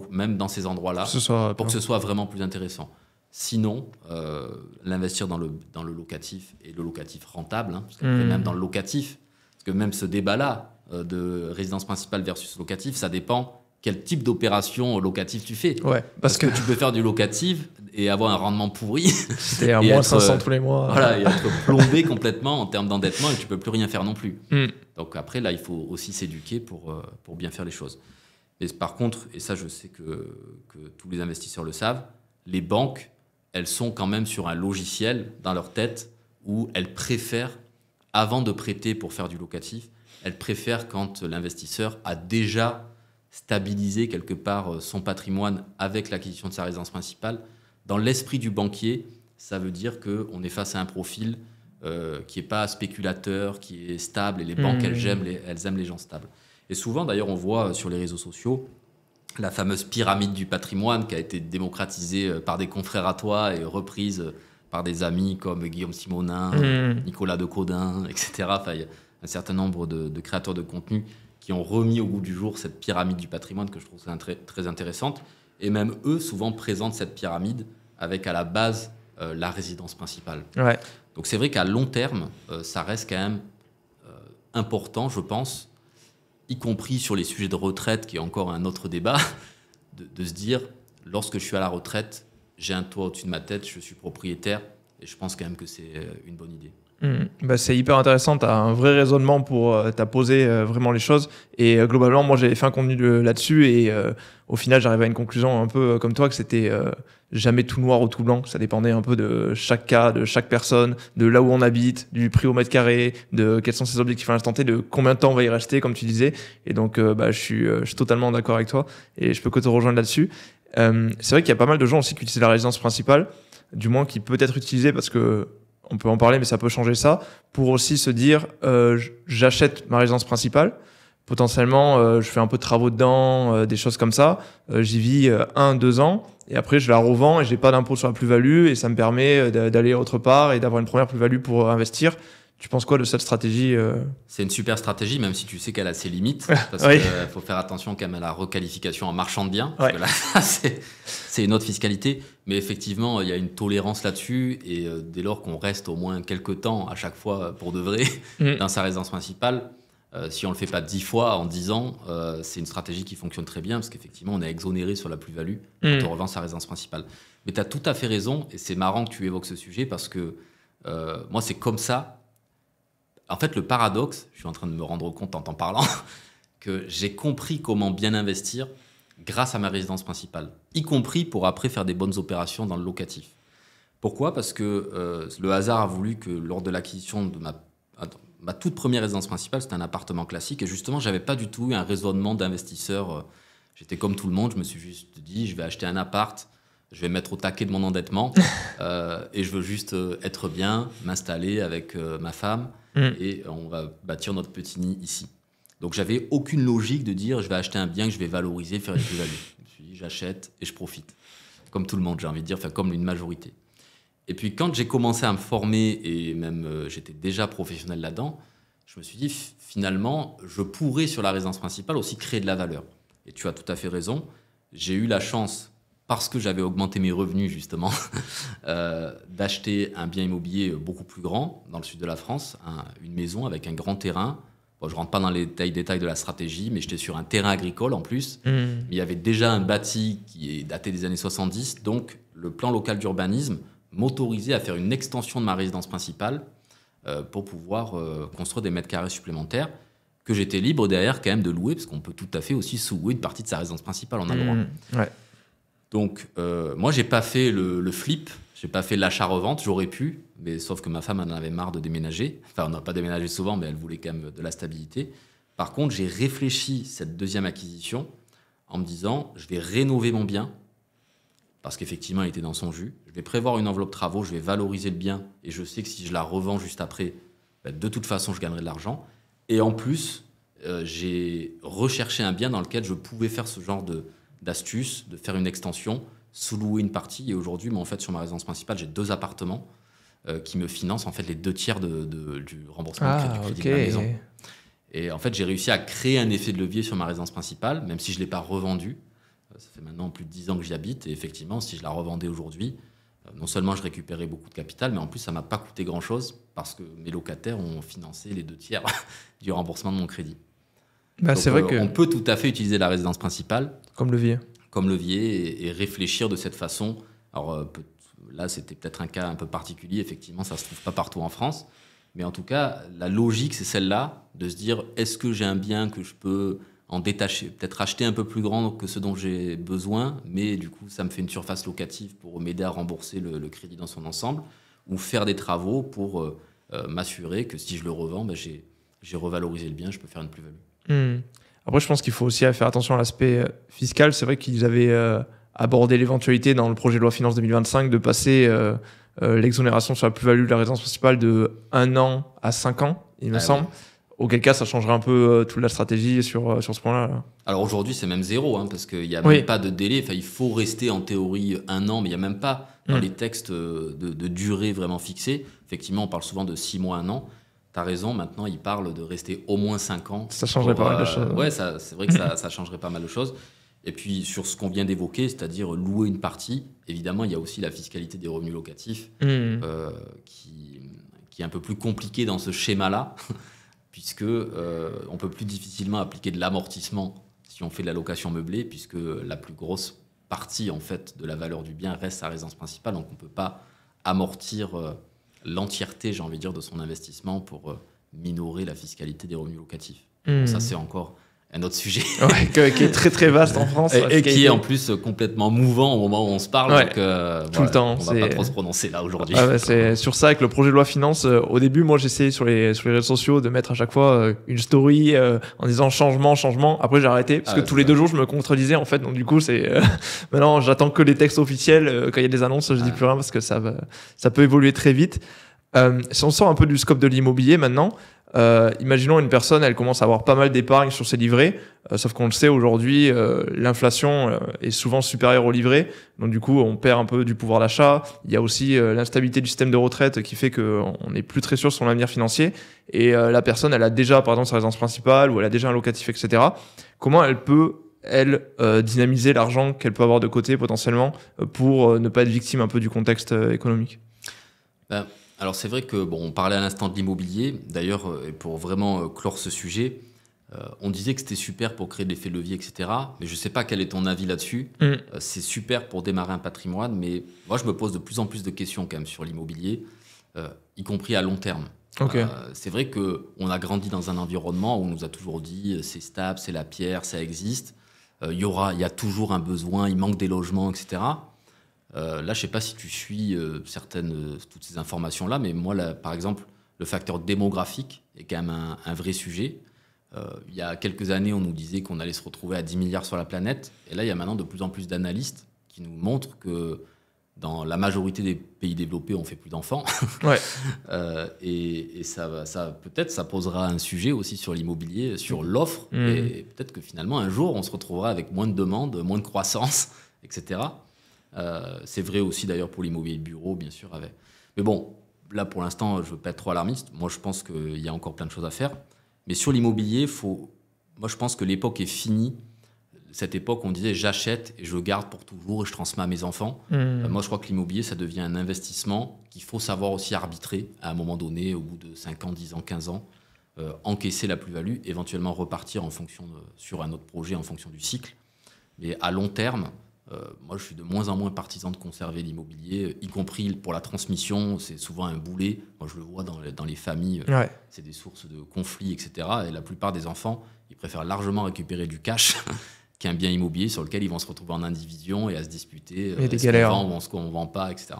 même dans ces endroits-là, pour que ce soit vraiment plus intéressant. Sinon, l'investir dans le locatif, et le locatif rentable, hein, parce qu'après, même dans le locatif, parce que même ce débat-là, de résidence principale versus locatif, ça dépend quel type d'opération locative tu fais. Ouais, parce que tu peux faire du locatif et avoir un rendement pourri. C'est à moins 500 tous les mois. Voilà, et être plombé complètement en termes d'endettement et tu peux plus rien faire non plus. Donc après, là, il faut aussi s'éduquer pour bien faire les choses. Mais par contre, et ça je sais que tous les investisseurs le savent, les banques, elles sont quand même sur un logiciel dans leur tête où elles préfèrent, avant de prêter pour faire du locatif, elle préfère quand l'investisseur a déjà stabilisé quelque part son patrimoine avec l'acquisition de sa résidence principale. Dans l'esprit du banquier, ça veut dire qu'on est face à un profil qui n'est pas spéculateur, qui est stable. Et les banques, elles aiment les gens stables. Et souvent, d'ailleurs, on voit sur les réseaux sociaux la fameuse pyramide du patrimoine qui a été démocratisée par des confrères à toi et reprise par des amis comme Guillaume Simonin, Nicolas Decodin, etc. Enfin, un certain nombre de créateurs de contenu qui ont remis au goût du jour cette pyramide du patrimoine que je trouve très, très intéressante. Et même eux, souvent, présentent cette pyramide avec à la base la résidence principale. Ouais. Donc c'est vrai qu'à long terme, ça reste quand même important, je pense, y compris sur les sujets de retraite, qui est encore un autre débat, de se dire, lorsque je suis à la retraite, j'ai un toit au-dessus de ma tête, je suis propriétaire, et je pense quand même que c'est une bonne idée. Bah, c'est hyper intéressant, tu as un vrai raisonnement pour t'as posé vraiment les choses et globalement moi j'avais fait un contenu là-dessus et au final j'arrivais à une conclusion un peu comme toi que c'était jamais tout noir ou tout blanc, ça dépendait un peu de chaque cas, de chaque personne, de là où on habite, du prix au mètre carré, de quels sont ses objectifs à l'instant T, de combien de temps on va y rester comme tu disais et donc je suis totalement d'accord avec toi et je peux que te rejoindre là-dessus. C'est vrai qu'il y a pas mal de gens aussi qui utilisent la résidence principale, du moins qui peut être utilisée parce que on peut en parler, mais ça peut changer ça, pour aussi se dire j'achète ma résidence principale, potentiellement je fais un peu de travaux dedans, des choses comme ça, j'y vis 1-2 ans, et après je la revends et j'ai pas d'impôt sur la plus-value, et ça me permet d'aller autre part et d'avoir une première plus-value pour investir. Tu penses quoi de cette stratégie C'est une super stratégie, même si tu sais qu'elle a ses limites, parce qu'il faut faire attention quand même à la requalification en marchand de biens, parce que là, c'est une autre fiscalité. Mais effectivement, il y a une tolérance là-dessus, et dès lors qu'on reste au moins quelques temps, à chaque fois, pour de vrai, dans sa résidence principale, si on ne le fait pas 10 fois en 10 ans, c'est une stratégie qui fonctionne très bien, parce qu'effectivement, on est exonéré sur la plus-value quand on revend sa résidence principale. Mais tu as tout à fait raison, et c'est marrant que tu évoques ce sujet, parce que moi, c'est comme ça. En fait, le paradoxe, je suis en train de me rendre compte en t'en parlant, que j'ai compris comment bien investir grâce à ma résidence principale, y compris pour après faire des bonnes opérations dans le locatif. Pourquoi ? Parce que le hasard a voulu que lors de l'acquisition de ma toute première résidence principale, c'était un appartement classique, et justement, je n'avais pas du tout eu un raisonnement d'investisseur. J'étais comme tout le monde, je me suis juste dit, je vais acheter un appart, je vais mettre au taquet de mon endettement, et je veux juste être bien, m'installer avec ma femme, et on va bâtir notre petit nid ici. Donc j'avais aucune logique de dire je vais acheter un bien que je vais valoriser, faire une plus-value. Je me suis dit j'achète et je profite. Comme tout le monde, j'ai envie de dire, enfin comme une majorité. Et puis quand j'ai commencé à me former, et même j'étais déjà professionnel là-dedans, je me suis dit finalement je pourrais sur la résidence principale aussi créer de la valeur. Et tu as tout à fait raison. J'ai eu la chance, parce que j'avais augmenté mes revenus justement, d'acheter un bien immobilier beaucoup plus grand dans le sud de la France, une maison avec un grand terrain. Bon, je ne rentre pas dans les détails de la stratégie, mais j'étais sur un terrain agricole en plus. Mais il y avait déjà un bâti qui est daté des années 70, donc le plan local d'urbanisme m'autorisait à faire une extension de ma résidence principale pour pouvoir construire des mètres carrés supplémentaires que j'étais libre derrière quand même de louer, parce qu'on peut tout à fait aussi sous-louer une partie de sa résidence principale, on a le droit. Ouais. Donc, moi, j'ai pas fait le flip, j'ai pas fait l'achat-revente, j'aurais pu, mais sauf que ma femme en avait marre de déménager. Enfin, on n'a pas déménagé souvent, mais elle voulait quand même de la stabilité. Par contre, j'ai réfléchi cette deuxième acquisition en me disant, je vais rénover mon bien, parce qu'effectivement, il était dans son jus. Je vais prévoir une enveloppe travaux, je vais valoriser le bien, et je sais que si je la revends juste après, de toute façon, je gagnerai de l'argent. Et en plus, j'ai recherché un bien dans lequel je pouvais faire ce genre d'astuce, de faire une extension, sous-louer une partie. Et aujourd'hui, en fait, sur ma résidence principale, j'ai 2 appartements qui me financent en fait les 2/3 du remboursement du crédit de la maison. Et en fait, j'ai réussi à créer un effet de levier sur ma résidence principale, même si je ne l'ai pas revendue. Ça fait maintenant plus de 10 ans que j'y habite. Et effectivement, si je la revendais aujourd'hui, non seulement je récupérais beaucoup de capital, mais en plus, ça ne m'a pas coûté grand-chose parce que mes locataires ont financé les 2/3 du remboursement de mon crédit. Donc, C'est vrai que... on peut tout à fait utiliser la résidence principale Comme levier. Comme levier et réfléchir de cette façon. Alors là, c'était peut-être un cas un peu particulier. Effectivement, ça ne se trouve pas partout en France. Mais en tout cas, la logique, c'est celle-là, de se dire, est-ce que j'ai un bien que je peux en détacher, peut-être acheter un peu plus grand que ce dont j'ai besoin, mais du coup, ça me fait une surface locative pour m'aider à rembourser le crédit dans son ensemble, ou faire des travaux pour m'assurer que si je le revends, j'ai revalorisé le bien, je peux faire une plus-value. Après, je pense qu'il faut aussi faire attention à l'aspect fiscal. C'est vrai qu'ils avaient abordé l'éventualité dans le projet de loi finance 2025 de passer l'exonération sur la plus-value de la résidence principale de 1 an à 5 ans, il me semble. Oui. Auquel cas, ça changerait un peu toute la stratégie sur ce point-là. Là. Alors aujourd'hui, c'est même 0, parce qu'il n'y a même pas de délai. Enfin, il faut rester en théorie 1 an, mais il n'y a même pas dans les textes de durée vraiment fixée. Effectivement, on parle souvent de 6 mois, 1 an. Tu as raison, maintenant, il parle de rester au moins 5 ans. Ça changerait pas mal de choses. Ouais, c'est vrai que ça changerait pas mal de choses. Et puis, sur ce qu'on vient d'évoquer, c'est-à-dire louer une partie, évidemment, il y a aussi la fiscalité des revenus locatifs qui est un peu plus compliquée dans ce schéma-là, puisque on peut plus difficilement appliquer de l'amortissement si on fait de la location meublée, puisque la plus grosse partie, en fait, de la valeur du bien reste sa résidence principale. Donc, on ne peut pas amortir... l'entièreté, j'ai envie de dire, de son investissement pour minorer la fiscalité des revenus locatifs. Bon, ça, c'est encore un autre sujet. Qui est très très vaste en France. Et qui est en plus complètement mouvant au moment où on se parle. Donc, tout le temps. On ne va pas trop se prononcer là aujourd'hui. C'est sur ça, avec le projet de loi finance, au début, moi, j'essayais sur les réseaux sociaux de mettre à chaque fois une story en disant changement. Après, j'ai arrêté parce que tous les 2 jours, je me contredisais en fait. Donc, du coup, maintenant, j'attends que les textes officiels. Quand il y a des annonces, je dis plus rien parce que ça peut évoluer très vite. Si on sort un peu du scope de l'immobilier maintenant, imaginons une personne, elle commence à avoir pas mal d'épargne sur ses livrets, sauf qu'on le sait aujourd'hui, l'inflation est souvent supérieure au livret, donc du coup on perd un peu du pouvoir d'achat. Il y a aussi l'instabilité du système de retraite qui fait qu'on n'est plus très sûr sur son avenir financier, et la personne, elle a déjà par exemple sa résidence principale, ou elle a déjà un locatif, etc. Comment elle peut dynamiser l'argent qu'elle peut avoir de côté potentiellement pour ne pas être victime un peu du contexte économique? Alors c'est vrai que on parlait à l'instant de l'immobilier. D'ailleurs, pour vraiment clore ce sujet, on disait que c'était super pour créer de l'effet de levier, etc. Mais je ne sais pas quel est ton avis là-dessus. C'est super pour démarrer un patrimoine, mais moi je me pose de plus en plus de questions quand même sur l'immobilier, y compris à long terme. Okay. C'est vrai qu'on a grandi dans un environnement où on nous a toujours dit c'est stable, c'est la pierre, ça existe. Il y a toujours un besoin, il manque des logements, etc. Là, je ne sais pas si tu suis toutes ces informations-là, mais moi, là, par exemple, le facteur démographique est quand même un vrai sujet. Il y a quelques années, on nous disait qu'on allait se retrouver à 10 milliards sur la planète. Et là, il y a maintenant de plus en plus d'analystes qui nous montrent que dans la majorité des pays développés, on ne fait plus d'enfants. Ouais. Et peut-être ça posera un sujet aussi sur l'immobilier, sur l'offre. Et peut-être que finalement, un jour, on se retrouvera avec moins de demandes, moins de croissance, etc. C'est vrai aussi d'ailleurs pour l'immobilier de bureau, bien sûr. Mais bon, là pour l'instant, je ne veux pas être trop alarmiste. Moi, je pense qu'il y a encore plein de choses à faire. Mais sur l'immobilier, moi je pense que l'époque est finie. cette époque, on disait j'achète et je garde pour toujours et je transmets à mes enfants. Moi, je crois que l'immobilier, ça devient un investissement qu'il faut savoir aussi arbitrer à un moment donné, au bout de 5 ans, 10 ans, 15 ans, encaisser la plus-value, éventuellement repartir sur un autre projet en fonction du cycle. Mais à long terme, moi, je suis de moins en moins partisan de conserver l'immobilier, y compris pour la transmission. C'est souvent un boulet. Moi, je le vois dans les familles. C'est des sources de conflits, etc. Et la plupart des enfants, ils préfèrent largement récupérer du cash qu'un bien immobilier sur lequel ils vont se retrouver en indivision et à se disputer est-ce qu'on vend ou est-ce qu'on ne vend pas, etc.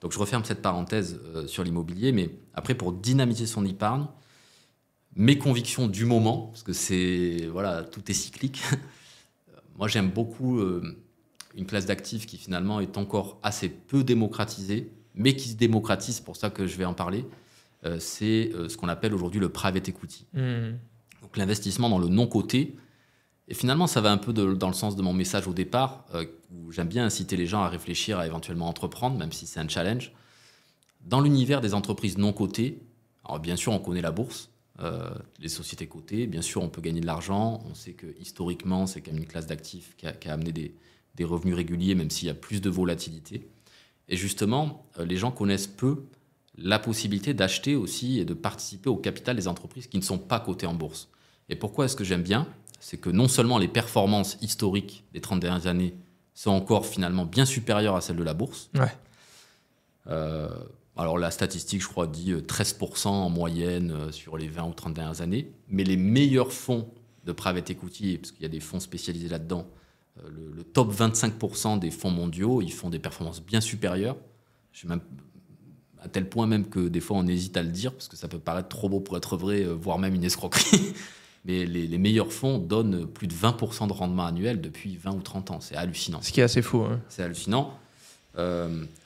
Donc, je referme cette parenthèse sur l'immobilier. Mais après, pour dynamiser son épargne, mes convictions du moment, parce que tout est cyclique. Moi, j'aime beaucoup une classe d'actifs qui finalement est encore assez peu démocratisée, mais qui se démocratise, pour ça que je vais en parler. C'est ce qu'on appelle aujourd'hui le private equity. Donc l'investissement dans le non-coté. Et finalement, ça va un peu dans le sens de mon message au départ, où j'aime bien inciter les gens à réfléchir, à éventuellement entreprendre, même si c'est un challenge. Dans l'univers des entreprises non cotées, alors bien sûr, on connaît la bourse, les sociétés cotées, bien sûr, on peut gagner de l'argent. On sait que historiquement, c'est quand même une classe d'actifs qui a amené des revenus réguliers, même s'il y a plus de volatilité. Et justement, les gens connaissent peu la possibilité d'acheter aussi et de participer au capital des entreprises qui ne sont pas cotées en bourse. Et pourquoi est-ce que j'aime bien ? C'est que non seulement les performances historiques des 30 dernières années sont encore finalement bien supérieures à celles de la bourse. Alors la statistique, je crois, dit 13% en moyenne sur les 20 ou 30 dernières années. Mais les meilleurs fonds de private equity, parce qu'il y a des fonds spécialisés là-dedans, le top 25% des fonds mondiaux, ils font des performances bien supérieures. À tel point même que des fois on hésite à le dire, parce que ça peut paraître trop beau pour être vrai, voire même une escroquerie. Mais les meilleurs fonds donnent plus de 20% de rendement annuel depuis 20 ou 30 ans. C'est hallucinant. Ce qui est assez fou. Hein. C'est hallucinant.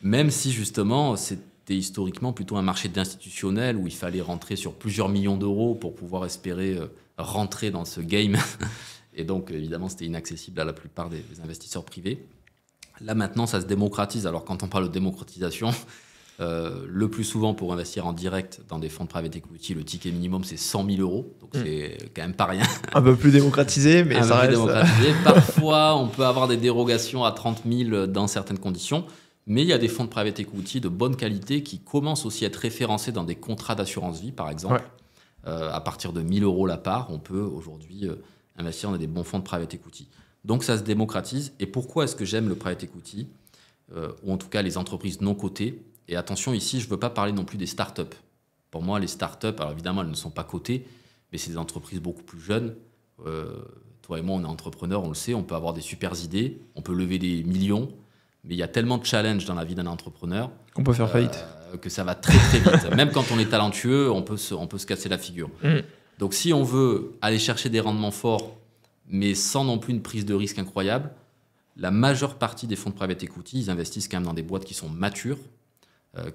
Même si justement, c'était historiquement plutôt un marché d'institutionnel où il fallait rentrer sur plusieurs millions d'euros pour pouvoir espérer rentrer dans ce game. Et donc, évidemment, c'était inaccessible à la plupart des investisseurs privés. Là, maintenant, ça se démocratise. Alors, quand on parle de démocratisation, le plus souvent, pour investir en direct dans des fonds de private equity, le ticket minimum, c'est 100 000 euros. Donc, c'est quand même pas rien. Un peu plus démocratisé, mais ça reste... démocratisé. Parfois, on peut avoir des dérogations à 30 000 dans certaines conditions. Mais il y a des fonds de private equity de bonne qualité qui commencent aussi à être référencés dans des contrats d'assurance vie, par exemple. À partir de 1 000 euros la part, on peut aujourd'hui investir dans des bons fonds de private equity. Donc, ça se démocratise. Et pourquoi est-ce que j'aime le private equity, ou en tout cas les entreprises non cotées? Et attention, ici, je ne veux pas parler non plus des startups. Pour moi, les startups, alors évidemment, elles ne sont pas cotées, mais c'est des entreprises beaucoup plus jeunes. Toi et moi, on est entrepreneurs, on le sait, on peut avoir des super idées, on peut lever des millions, mais il y a tellement de challenges dans la vie d'un entrepreneur qu'on peut faire faillite. Que ça va très très vite. Même quand on est talentueux, on peut se casser la figure. Donc si on veut aller chercher des rendements forts, mais sans non plus une prise de risque incroyable, la majeure partie des fonds de private equity, ils investissent quand même dans des boîtes qui sont matures,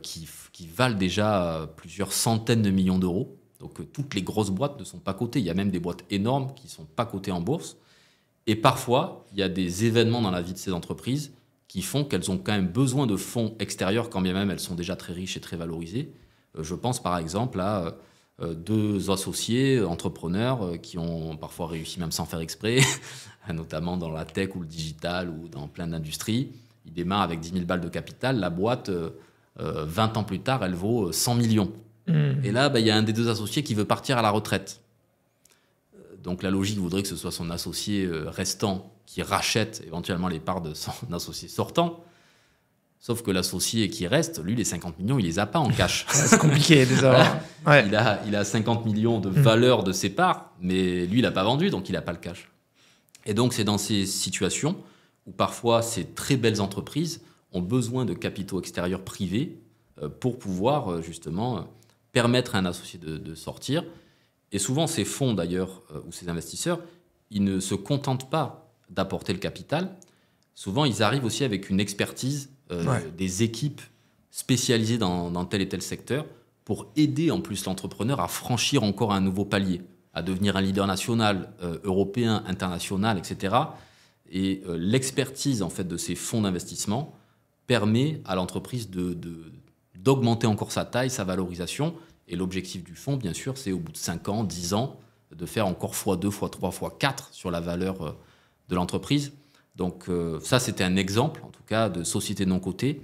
qui valent déjà plusieurs centaines de millions d'euros. Donc toutes les grosses boîtes ne sont pas cotées. Il y a même des boîtes énormes qui ne sont pas cotées en bourse. Et parfois, il y a des événements dans la vie de ces entreprises qui font qu'elles ont quand même besoin de fonds extérieurs, quand bien même elles sont déjà très riches et très valorisées. Je pense par exemple à 2 associés entrepreneurs qui ont parfois réussi même sans faire exprès, notamment dans la tech ou le digital ou dans plein d'industries. Ils démarrent avec 10 000 balles de capital. La boîte, 20 ans plus tard, elle vaut 100 millions. Et là, il y a un des 2 associés qui veut partir à la retraite. Donc la logique voudrait que ce soit son associé restant qui rachète éventuellement les parts de son associé sortant. Sauf que l'associé qui reste, lui, les 50 millions, il les a pas en cash. C'est compliqué déjà. Ouais. Il a 50 millions de valeur de ses parts, mais lui, il n'a pas vendu, donc il n'a pas le cash. Et donc, c'est dans ces situations où parfois ces très belles entreprises ont besoin de capitaux extérieurs privés pour pouvoir justement permettre à un associé de sortir. Et souvent, ces fonds d'ailleurs, ou ces investisseurs, ils ne se contentent pas d'apporter le capital. Souvent, ils arrivent aussi avec une expertise, des équipes spécialisées dans tel et tel secteur pour aider en plus l'entrepreneur à franchir encore un nouveau palier, à devenir un leader national, européen, international, etc. Et l'expertise en fait, de ces fonds d'investissement permet à l'entreprise d'augmenter encore sa taille, sa valorisation. Et l'objectif du fonds, bien sûr, c'est au bout de 5 ans, 10 ans, de faire encore x2, x3, x4 sur la valeur de l'entreprise. Donc ça, c'était un exemple, en tout cas, de société non cotée.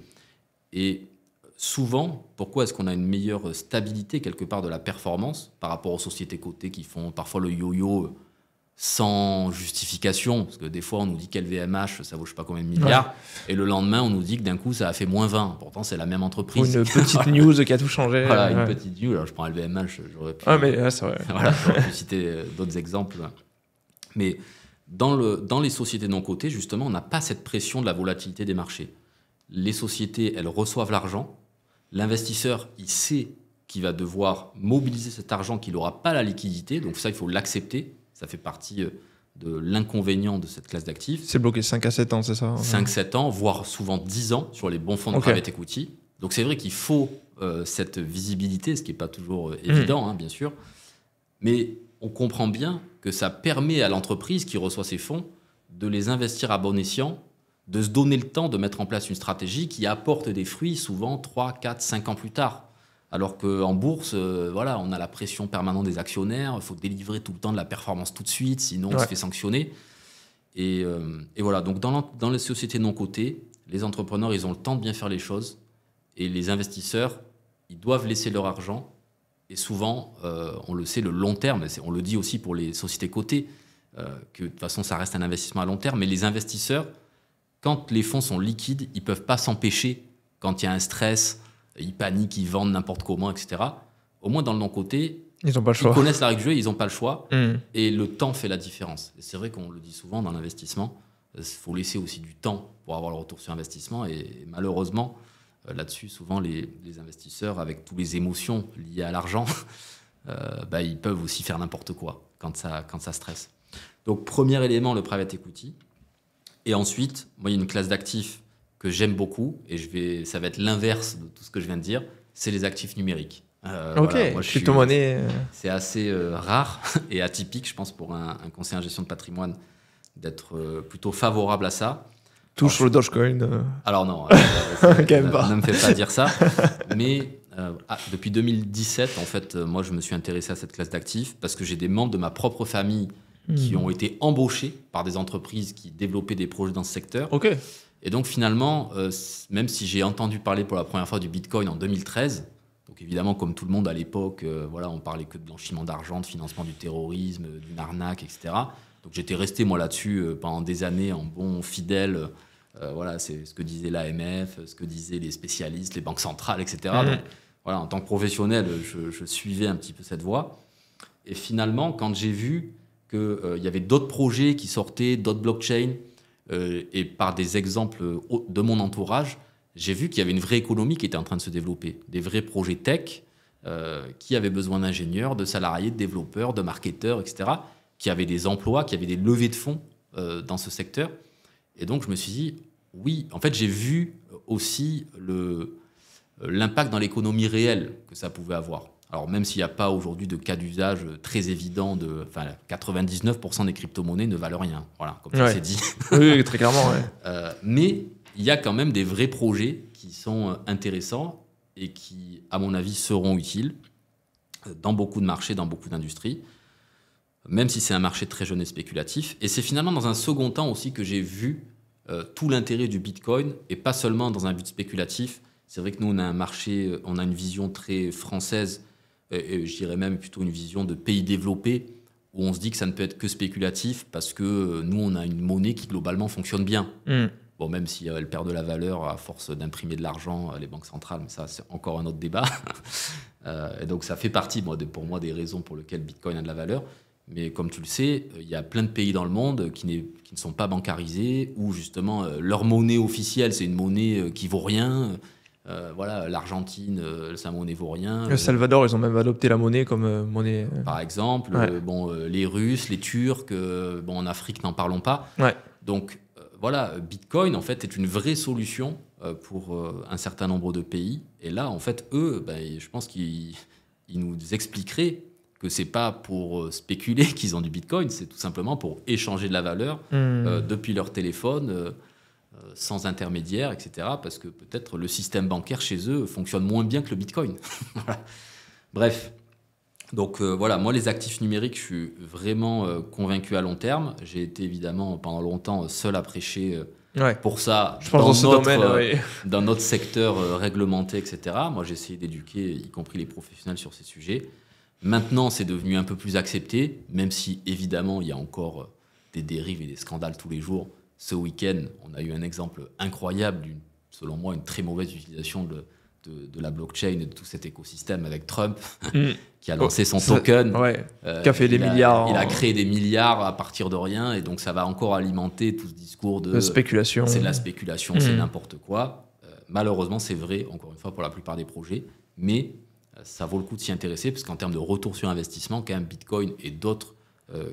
Et souvent, pourquoi est-ce qu'on a une meilleure stabilité, quelque part, de la performance par rapport aux sociétés cotées qui font parfois le yo-yo sans justification, parce que des fois, on nous dit qu'LVMH, ça vaut je sais pas combien de milliards, et le lendemain, on nous dit que d'un coup, ça a fait moins 20. Pourtant, c'est la même entreprise. Une petite news qui a tout changé. Voilà, une petite news. Alors, je prends LVMH, j'aurais pu... Ah, mais c'est vrai. Voilà, j'aurais pu citer d'autres exemples. Mais dans les sociétés non cotées, justement, on n'a pas cette pression de la volatilité des marchés. Les sociétés, elles reçoivent l'argent. L'investisseur, il sait qu'il va devoir mobiliser cet argent, qu'il n'aura pas la liquidité. Donc ça, il faut l'accepter. Ça fait partie de l'inconvénient de cette classe d'actifs. C'est bloqué 5 à 7 ans, c'est ça? 5-7 ans, voire souvent 10 ans sur les bons fonds de private equity. Donc c'est vrai qu'il faut cette visibilité, ce qui n'est pas toujours évident, bien sûr. Mais on comprend bien que ça permet à l'entreprise qui reçoit ces fonds de les investir à bon escient, de se donner le temps de mettre en place une stratégie qui apporte des fruits souvent 3, 4, 5 ans plus tard. Alors qu'en bourse, voilà, on a la pression permanente des actionnaires, il faut délivrer tout le temps de la performance tout de suite, sinon on se fait sanctionner. Et voilà, donc dans les sociétés non cotées, les entrepreneurs, ils ont le temps de bien faire les choses, et les investisseurs, ils doivent laisser leur argent. Et souvent, on le sait, le long terme, on le dit aussi pour les sociétés cotées, que de toute façon, ça reste un investissement à long terme, mais les investisseurs, quand les fonds sont liquides, ils ne peuvent pas s'empêcher, quand il y a un stress, ils paniquent, ils vendent n'importe comment, etc. Au moins, dans le non-coté, ils n'ont pas le choix. Ils connaissent la règle du jeu, ils n'ont pas le choix. Et le temps fait la différence. Et c'est vrai qu'on le dit souvent dans l'investissement, il faut laisser aussi du temps pour avoir le retour sur investissement. Et malheureusement, là-dessus, souvent, les investisseurs, avec toutes les émotions liées à l'argent, ils peuvent aussi faire n'importe quoi quand ça stresse. Donc, premier élément, le private equity. Et ensuite, moi, il y a une classe d'actifs que j'aime beaucoup, et ça va être l'inverse de tout ce que je viens de dire, c'est les actifs numériques. Voilà, crypto-monnaie. C'est assez rare et atypique, je pense, pour un conseiller en gestion de patrimoine d'être plutôt favorable à ça. Touche sur le Dogecoin. Alors non, ne me fais pas dire ça. Mais depuis 2017, en fait, moi, je me suis intéressé à cette classe d'actifs parce que j'ai des membres de ma propre famille qui ont été embauchés par des entreprises qui développaient des projets dans ce secteur. Et donc finalement, même si j'ai entendu parler pour la première fois du Bitcoin en 2013, donc évidemment comme tout le monde à l'époque, voilà, on parlait que de blanchiment d'argent, de financement du terrorisme, d'une arnaque, etc. Donc j'étais resté moi là-dessus pendant des années en bon fidèle. Voilà, c'est ce que disait l'AMF, ce que disaient les spécialistes, les banques centrales, etc. Donc voilà, en tant que professionnel, je suivais un petit peu cette voie. Et finalement, quand j'ai vu qu'il y avait d'autres projets qui sortaient, d'autres blockchains, et par des exemples de mon entourage, j'ai vu qu'il y avait une vraie économie qui était en train de se développer. Des vrais projets tech qui avaient besoin d'ingénieurs, de salariés, de développeurs, de marketeurs, etc., qui avaient des emplois, qui avaient des levées de fonds dans ce secteur. Et donc, je me suis dit, oui, en fait, j'ai vu aussi l'impact dans l'économie réelle que ça pouvait avoir. Alors, même s'il n'y a pas aujourd'hui de cas d'usage très évident, 99% des crypto-monnaies ne valent rien. Voilà, comme ça c'est dit. Oui, très clairement. Mais il y a quand même des vrais projets qui sont intéressants et qui, à mon avis, seront utiles dans beaucoup de marchés, dans beaucoup d'industries, même si c'est un marché très jeune et spéculatif. Et c'est finalement dans un second temps aussi que j'ai vu tout l'intérêt du Bitcoin, et pas seulement dans un but spéculatif. C'est vrai que nous, on a un marché, on a une vision très française, et je dirais même plutôt une vision de pays développé, où on se dit que ça ne peut être que spéculatif parce que nous, on a une monnaie qui globalement fonctionne bien. Bon, même si elle perd de la valeur à force d'imprimer de l'argent, les banques centrales, mais ça, c'est encore un autre débat. Et donc, ça fait partie, pour moi, des raisons pour lesquelles Bitcoin a de la valeur. Mais comme tu le sais, il y a plein de pays dans le monde qui ne sont pas bancarisés, où justement, leur monnaie officielle, c'est une monnaie qui vaut rien. Voilà, l'Argentine, sa monnaie vaut rien. Le Salvador, ils ont même adopté la monnaie comme monnaie. Par exemple, les Russes, les Turcs, en Afrique, n'en parlons pas. Donc voilà, Bitcoin, en fait, est une vraie solution pour un certain nombre de pays. Et là, en fait, eux, je pense qu'ils nous expliqueraient que c'est pas pour spéculer qu'ils ont du Bitcoin, c'est tout simplement pour échanger de la valeur depuis leur téléphone, sans intermédiaire, etc. Parce que peut-être le système bancaire chez eux fonctionne moins bien que le Bitcoin. Voilà. Bref, Donc voilà, moi les actifs numériques, je suis vraiment convaincu à long terme. J'ai été évidemment pendant longtemps seul à prêcher Ouais. pour ça Je pense dans ce domaine, oui. dans notre secteur réglementé, etc. Moi j'ai essayé d'éduquer, y compris les professionnels sur ces sujets. Maintenant c'est devenu un peu plus accepté, même si évidemment il y a encore des dérives et des scandales tous les jours. Ce week-end, on a eu un exemple incroyable d'une, selon moi, une très mauvaise utilisation de la blockchain et de tout cet écosystème avec Trump, qui a lancé son token. Ouais. Qui a fait des milliards. Il a créé des milliards à partir de rien, et donc ça va encore alimenter tout ce discours de spéculation. C'est de la spéculation, c'est n'importe quoi. Malheureusement, c'est vrai, encore une fois, pour la plupart des projets, mais ça vaut le coup de s'y intéresser, parce qu'en termes de retour sur investissement, quand même, Bitcoin et d'autres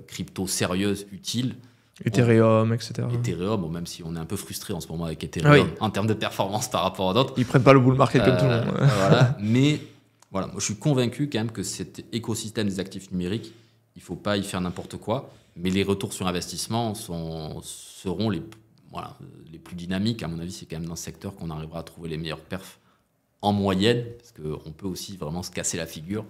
cryptos sérieuses, utiles, Ethereum, etc. Ethereum, bon, même si on est un peu frustré en ce moment avec Ethereum en termes de performance par rapport à d'autres. Ils prennent pas le bull market comme tout le monde. Voilà. Mais voilà, moi, je suis convaincu quand même que cet écosystème des actifs numériques, il ne faut pas y faire n'importe quoi. Mais les retours sur investissement seront les plus dynamiques. À mon avis, c'est quand même dans ce secteur qu'on arrivera à trouver les meilleurs perfs en moyenne, parce qu'on peut aussi vraiment se casser la figure.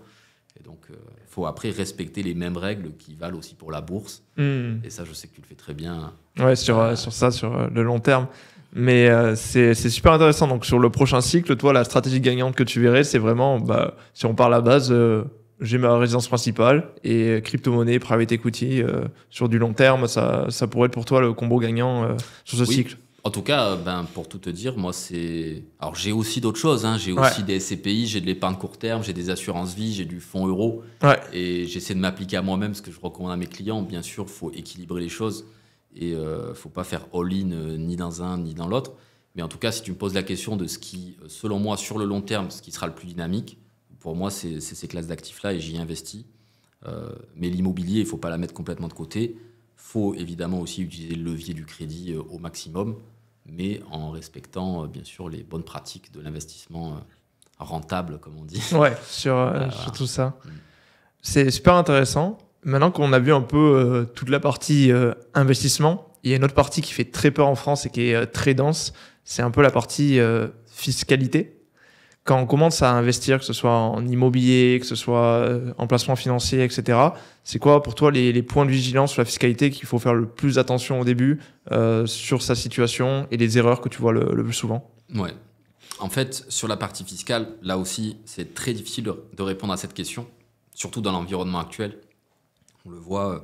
Et donc, il faut après respecter les mêmes règles qui valent aussi pour la bourse. Et ça, je sais que tu le fais très bien. Ouais, sur le long terme. Mais c'est super intéressant. Donc, sur le prochain cycle, toi, la stratégie gagnante que tu verrais, c'est vraiment, si on part à la base, j'ai ma résidence principale et crypto-monnaie, private equity, sur du long terme, ça pourrait être pour toi le combo gagnant sur ce cycle. En tout cas, pour tout te dire, moi, alors, j'ai aussi d'autres choses. J'ai aussi des SCPI, j'ai de l'épargne court terme, j'ai des assurances vie, j'ai du fonds euro. Et j'essaie de m'appliquer à moi-même, ce que je recommande à mes clients. Bien sûr, il faut équilibrer les choses. Et il ne faut pas faire all-in ni dans un ni dans l'autre. Mais en tout cas, si tu me poses la question de ce qui, selon moi, sur le long terme, ce qui sera le plus dynamique, pour moi, c'est ces classes d'actifs-là et j'y investis. Mais l'immobilier, il ne faut pas la mettre complètement de côté. Il faut évidemment aussi utiliser le levier du crédit au maximum, mais en respectant bien sûr les bonnes pratiques de l'investissement rentable, comme on dit. Ouais, sur tout ça. C'est super intéressant. Maintenant qu'on a vu un peu toute la partie investissement, il y a une autre partie qui fait très peur en France et qui est très dense. C'est un peu la partie fiscalité. Quand on commence à investir, que ce soit en immobilier, que ce soit en placement financier, etc., c'est quoi pour toi les points de vigilance sur la fiscalité qu'il faut faire le plus attention au début sur sa situation et les erreurs que tu vois le plus souvent? Ouais. En fait, sur la partie fiscale, là aussi, c'est très difficile de répondre à cette question, surtout dans l'environnement actuel. On le voit,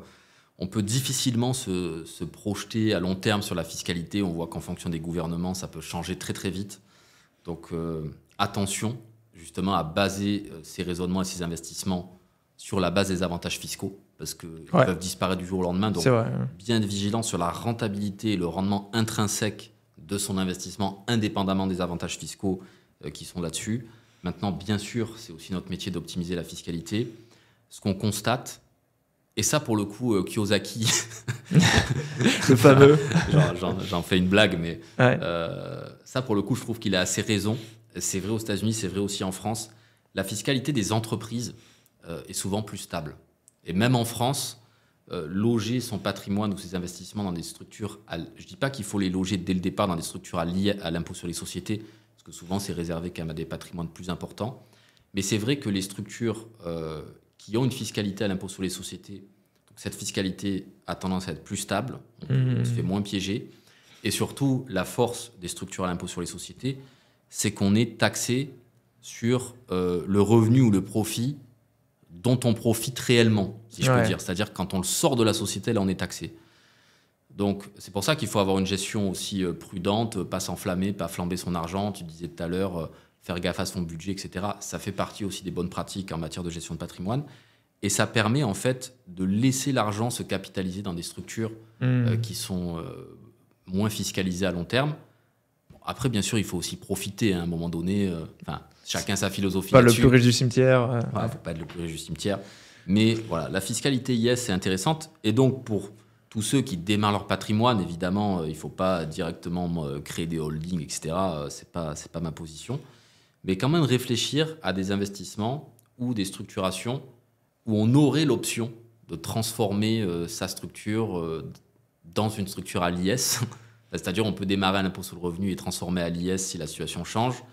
on peut difficilement se projeter à long terme sur la fiscalité. On voit qu'en fonction des gouvernements, ça peut changer très très vite. Donc attention justement à baser ces raisonnements et ces investissements sur la base des avantages fiscaux, parce qu'ils peuvent disparaître du jour au lendemain. Donc bien être vigilant sur la rentabilité et le rendement intrinsèque de son investissement, indépendamment des avantages fiscaux qui sont là-dessus. Maintenant, bien sûr, c'est aussi notre métier d'optimiser la fiscalité. Ce qu'on constate, et ça, pour le coup, Kiyosaki, le fameux. J'en fais une blague, mais ça, pour le coup, je trouve qu'il a assez raison. C'est vrai aux États-Unis, c'est vrai aussi en France. La fiscalité des entreprises est souvent plus stable. Et même en France, loger son patrimoine ou ses investissements dans des structures... je ne dis pas qu'il faut les loger dès le départ dans des structures liées à l'impôt sur les sociétés, parce que souvent, c'est réservé quand même à des patrimoines plus importants. Mais c'est vrai que les structures... qui ont une fiscalité à l'impôt sur les sociétés. Donc cette fiscalité a tendance à être plus stable, on se fait moins piéger. Et surtout, la force des structures à l'impôt sur les sociétés, c'est qu'on est taxé sur le revenu ou le profit dont on profite réellement, si je peux dire. C'est-à-dire que quand on le sort de la société, là, on est taxé. Donc c'est pour ça qu'il faut avoir une gestion aussi prudente, pas s'enflammer, pas flamber son argent. Tu disais tout à l'heure... faire gaffe à son budget, etc. Ça fait partie aussi des bonnes pratiques en matière de gestion de patrimoine. Et ça permet en fait de laisser l'argent se capitaliser dans des structures qui sont moins fiscalisées à long terme. Bon, après, bien sûr, il faut aussi profiter à un moment donné. Chacun sa philosophie. Pas le plus riche du cimetière. Il ne faut pas être le plus riche du cimetière. Mais voilà, la fiscalité IS, c'est intéressante. Et donc, pour tous ceux qui démarrent leur patrimoine, évidemment, il ne faut pas directement créer des holdings, etc. Ce n'est pas ma position. Mais quand même réfléchir à des investissements ou des structurations où on aurait l'option de transformer sa structure dans une structure à l'IS. C'est-à-dire on peut démarrer à l'impôt sur le revenu et transformer à l'IS si la situation change.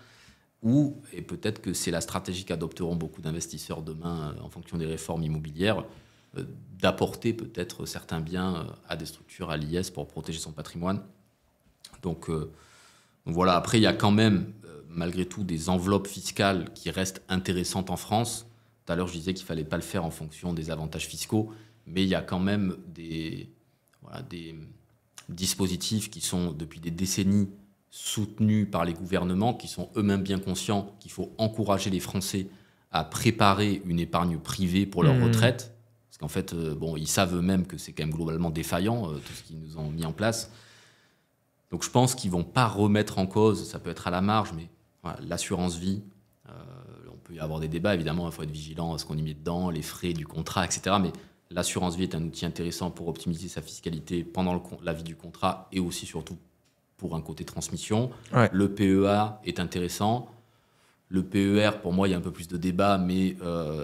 et peut-être que c'est la stratégie qu'adopteront beaucoup d'investisseurs demain en fonction des réformes immobilières, d'apporter peut-être certains biens à des structures, à l'IS pour protéger son patrimoine. Donc voilà, après il y a quand même malgré tout des enveloppes fiscales qui restent intéressantes en France. Tout à l'heure je disais qu'il ne fallait pas le faire en fonction des avantages fiscaux, mais il y a quand même des dispositifs qui sont depuis des décennies soutenus par les gouvernements, qui sont eux-mêmes bien conscients qu'il faut encourager les Français à préparer une épargne privée pour leur retraite. Parce qu'en fait, ils savent eux-mêmes que c'est quand même globalement défaillant, tout ce qu'ils nous ont mis en place. Donc je pense qu'ils ne vont pas remettre en cause, ça peut être à la marge, mais voilà, l'assurance vie, on peut y avoir des débats, évidemment, il faut être vigilant à ce qu'on y met dedans, les frais du contrat, etc. Mais l'assurance vie est un outil intéressant pour optimiser sa fiscalité pendant la vie du contrat et aussi, surtout, pour un côté transmission. Ouais. Le PEA est intéressant. Le PER, pour moi, il y a un peu plus de débat, mais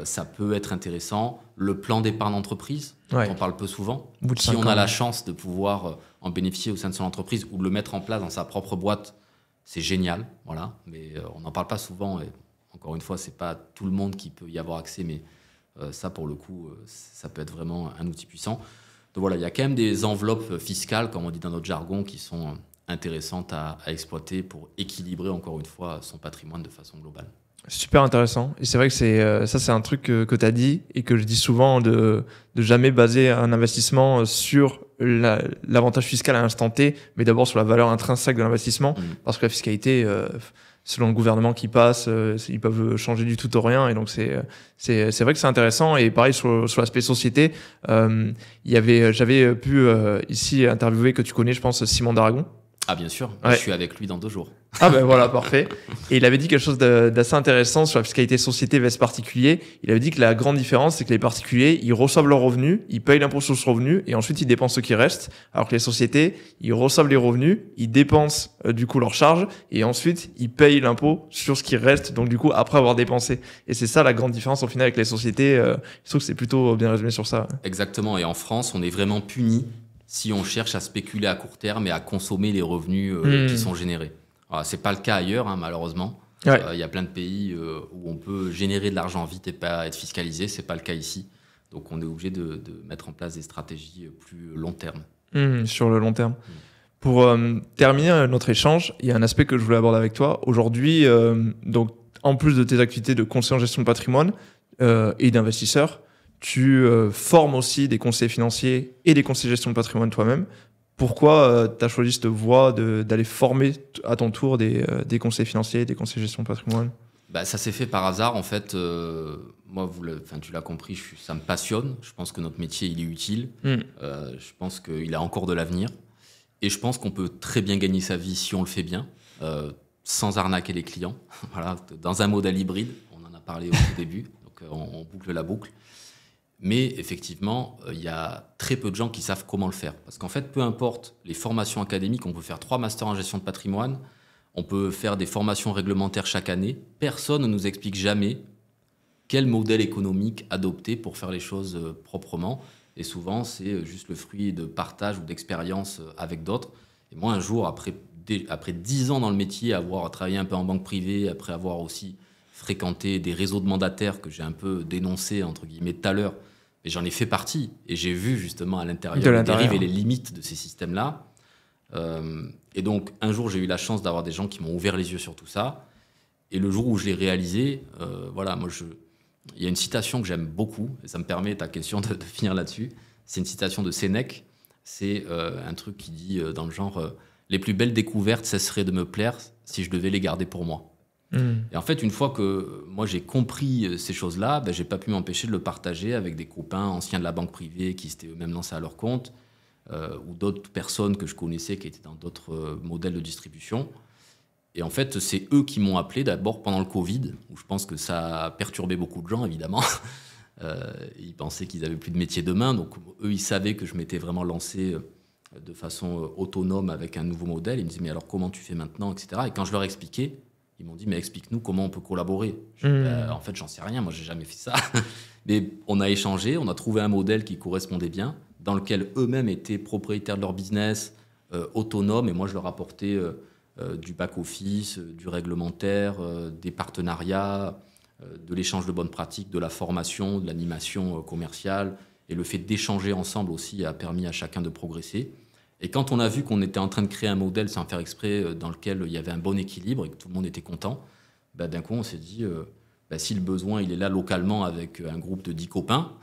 ça peut être intéressant. Le plan d'épargne d'entreprise, ouais. On parle peu souvent. Si on a la chance de pouvoir en bénéficier au sein de son entreprise ou de le mettre en place dans sa propre boîte, c'est génial. Voilà. Mais on n'en parle pas souvent. Et encore une fois, ce n'est pas tout le monde qui peut y avoir accès, mais ça, pour le coup, ça peut être vraiment un outil puissant. Donc voilà, il y a quand même des enveloppes fiscales, comme on dit dans notre jargon, qui sont intéressantes à exploiter pour équilibrer, encore une fois, son patrimoine de façon globale. Super intéressant. Et c'est vrai que c'est un truc que tu as dit et que je dis souvent de jamais baser un investissement sur l'avantage fiscal à l'instant T, mais d'abord sur la valeur intrinsèque de l'investissement. Parce que la fiscalité, selon le gouvernement qui passe, ils peuvent changer du tout au rien. Et donc, c'est vrai que c'est intéressant. Et pareil, sur l'aspect société, j'avais pu ici interviewer, que tu connais, je pense, Simon d'Aragon. Ah bien sûr, ouais. Je suis avec lui dans 2 jours. Ah ben voilà, parfait. Et il avait dit quelque chose d'assez intéressant sur la fiscalité société vs particulier. Il avait dit que la grande différence, c'est que les particuliers, ils reçoivent leurs revenus, ils payent l'impôt sur ce revenu et ensuite ils dépensent ce qui reste. Alors que les sociétés, ils reçoivent les revenus, ils dépensent du coup leurs charges et ensuite ils payent l'impôt sur ce qui reste, donc du coup après avoir dépensé. Et c'est ça la grande différence au final avec les sociétés. Je trouve que c'est plutôt bien résumé sur ça. Exactement, et en France, on est vraiment puni si on cherche à spéculer à court terme et à consommer les revenus qui sont générés. Ce n'est pas le cas ailleurs, hein, malheureusement. Ouais. Y a plein de pays où on peut générer de l'argent vite et pas être fiscalisé. Ce n'est pas le cas ici. Donc on est obligé de mettre en place des stratégies plus long terme. Sur le long terme. Pour terminer notre échange, il y a un aspect que je voulais aborder avec toi. Aujourd'hui, donc, en plus de tes activités de conseiller en gestion de patrimoine et d'investisseur, tu formes aussi des conseillers financiers et des conseillers de gestion de patrimoine toi-même. Pourquoi tu as choisi cette voie d'aller former à ton tour des conseillers financiers et des conseillers de gestion de patrimoine ? Ça s'est fait par hasard. En fait, moi, tu l'as compris, ça me passionne. Je pense que notre métier, il est utile. Je pense qu'il a encore de l'avenir. Et je pense qu'on peut très bien gagner sa vie si on le fait bien, sans arnaquer les clients. Voilà, dans un modèle hybride, on en a parlé au tout début, donc on boucle la boucle. Mais effectivement, il y a très peu de gens qui savent comment le faire. Parce qu'en fait, peu importe les formations académiques, on peut faire 3 masters en gestion de patrimoine, on peut faire des formations réglementaires chaque année. Personne ne nous explique jamais quel modèle économique adopter pour faire les choses proprement. Et souvent, c'est juste le fruit de partage ou d'expérience avec d'autres. Et moi, un jour, après 10 ans dans le métier, avoir travaillé un peu en banque privée, après avoir aussi fréquenté des réseaux de mandataires que j'ai un peu dénoncés, entre guillemets, tout à l'heure, mais j'en ai fait partie. Et j'ai vu justement à l'intérieur les dérives et les limites de ces systèmes-là. Et donc, un jour, j'ai eu la chance d'avoir des gens qui m'ont ouvert les yeux sur tout ça. Et le jour où je l'ai réalisé, il y a une citation que j'aime beaucoup, et ça me permet, ta question, de finir là-dessus. C'est une citation de Sénèque. C'est un truc qui dit dans le genre les plus belles découvertes cesseraient de me plaire si je devais les garder pour moi. Et en fait, une fois que moi j'ai compris ces choses-là, j'ai pas pu m'empêcher de le partager avec des copains anciens de la banque privée qui s'étaient eux-mêmes lancés à leur compte, ou d'autres personnes que je connaissais qui étaient dans d'autres modèles de distribution. Et en fait, c'est eux qui m'ont appelé d'abord pendant le Covid, où je pense que ça a perturbé beaucoup de gens, évidemment. Ils pensaient qu'ils avaient plus de métier demain, donc eux, ils savaient que je m'étais vraiment lancé de façon autonome avec un nouveau modèle. Ils me disaient, mais alors comment tu fais maintenant, etc. Et quand je leur expliquais, ils m'ont dit, mais explique-nous comment on peut collaborer. En fait, j'en sais rien, moi, j'ai jamais fait ça. Mais on a échangé, on a trouvé un modèle qui correspondait bien, dans lequel eux-mêmes étaient propriétaires de leur business, autonomes, et moi, je leur apportais du back-office, du réglementaire, des partenariats, de l'échange de bonnes pratiques, de la formation, de l'animation commerciale. Et le fait d'échanger ensemble aussi a permis à chacun de progresser. Et quand on a vu qu'on était en train de créer un modèle sans faire exprès dans lequel il y avait un bon équilibre et que tout le monde était content, d'un coup on s'est dit, si le besoin il est là localement avec un groupe de 10 copains,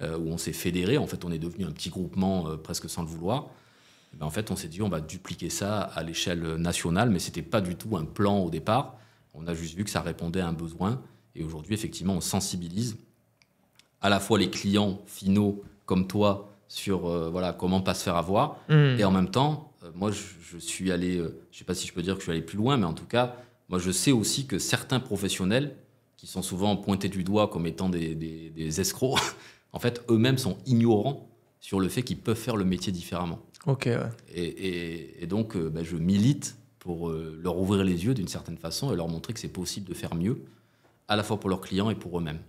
où on s'est fédéré, en fait on est devenu un petit groupement presque sans le vouloir, en fait on s'est dit on va dupliquer ça à l'échelle nationale, mais ce n'était pas du tout un plan au départ, on a juste vu que ça répondait à un besoin. Et aujourd'hui effectivement on sensibilise à la fois les clients finaux comme toi, sur comment pas se faire avoir. Et en même temps, moi, je suis allé, je ne sais pas si je peux dire que je suis allé plus loin, mais en tout cas, moi, je sais aussi que certains professionnels, qui sont souvent pointés du doigt comme étant des escrocs, en fait, eux-mêmes sont ignorants sur le fait qu'ils peuvent faire le métier différemment. Ok, ouais. Et donc, je milite pour leur ouvrir les yeux d'une certaine façon et leur montrer que c'est possible de faire mieux, à la fois pour leurs clients et pour eux-mêmes.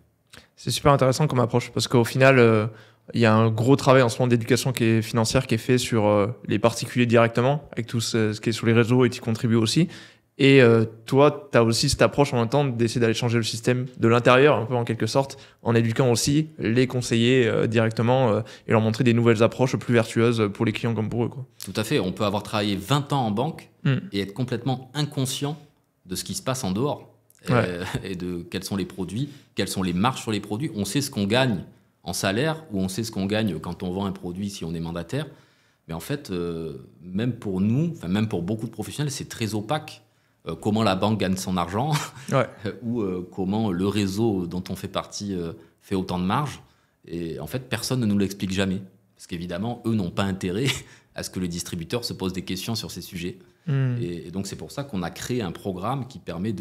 C'est super intéressant comme approche parce qu'au final, il y a un gros travail en ce moment d'éducation financière qui est fait sur les particuliers directement, avec tout ce qui est sur les réseaux et tu y contribues aussi. Et toi, tu as aussi cette approche en même temps d'essayer d'aller changer le système de l'intérieur, un peu en quelque sorte, en éduquant aussi les conseillers directement et leur montrer des nouvelles approches plus vertueuses pour les clients comme pour eux, quoi. Tout à fait. On peut avoir travaillé 20 ans en banque et être complètement inconscient de ce qui se passe en dehors. Et de quels sont les produits, quelles sont les marges sur les produits. On sait ce qu'on gagne en salaire ou on sait ce qu'on gagne quand on vend un produit si on est mandataire. Mais en fait, même pour nous, même pour beaucoup de professionnels, c'est très opaque. Comment la banque gagne son argent ou comment le réseau dont on fait partie fait autant de marge. Et en fait, personne ne nous l'explique jamais. Parce qu'évidemment, eux n'ont pas intérêt à ce que les distributeurs se posent des questions sur ces sujets. Et donc, c'est pour ça qu'on a créé un programme qui permet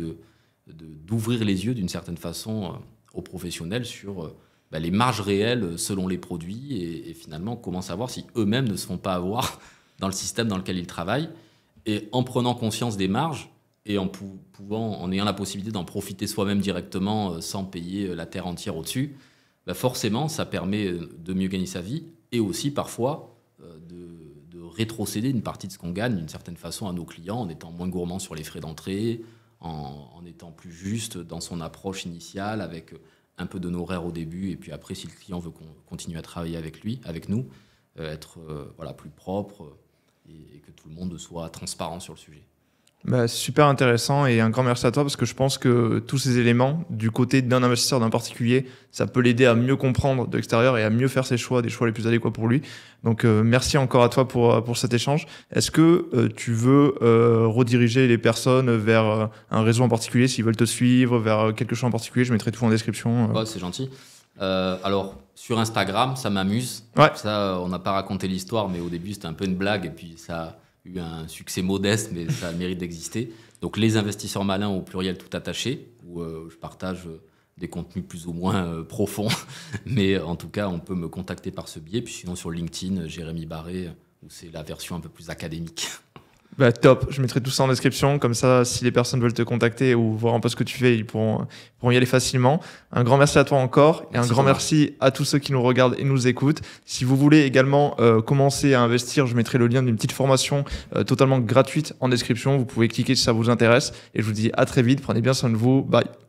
d'ouvrir les yeux d'une certaine façon aux professionnels sur les marges réelles selon les produits et finalement comment savoir si eux-mêmes ne se font pas avoir dans le système dans lequel ils travaillent. Et en prenant conscience des marges et en ayant la possibilité d'en profiter soi-même directement sans payer la terre entière au-dessus, forcément ça permet de mieux gagner sa vie et aussi parfois de rétrocéder une partie de ce qu'on gagne d'une certaine façon à nos clients en étant moins gourmand sur les frais d'entrée, en étant plus juste dans son approche initiale, avec un peu d'honoraires au début, et puis après, si le client veut continuer à travailler avec nous, être plus propre et que tout le monde soit transparent sur le sujet. Super intéressant et un grand merci à toi parce que je pense que tous ces éléments, du côté d'un investisseur, d'un particulier, ça peut l'aider à mieux comprendre de l'extérieur et à mieux faire ses choix, des choix les plus adéquats pour lui. Donc merci encore à toi pour cet échange. Est-ce que tu veux rediriger les personnes vers un réseau en particulier, s'ils veulent te suivre, vers quelque chose en particulier? Je mettrai tout en description. C'est gentil. Alors, sur Instagram, ça m'amuse. Ça, on n'a pas raconté l'histoire, mais au début, c'était un peu une blague et puis ça eu un succès modeste, mais ça a le mérite d'exister. Donc, les investisseurs malins au pluriel tout attaché, où je partage des contenus plus ou moins profonds. Mais en tout cas, on peut me contacter par ce biais. Puis sinon, sur LinkedIn, Jérémy Barré, où c'est la version un peu plus académique. Top, je mettrai tout ça en description, comme ça si les personnes veulent te contacter ou voir un peu ce que tu fais, ils pourront y aller facilement. Un grand merci à toi encore et un grand merci à tous ceux qui nous regardent et nous écoutent. Si vous voulez également commencer à investir, je mettrai le lien d'une petite formation totalement gratuite en description. Vous pouvez cliquer si ça vous intéresse et je vous dis à très vite, prenez bien soin de vous, bye.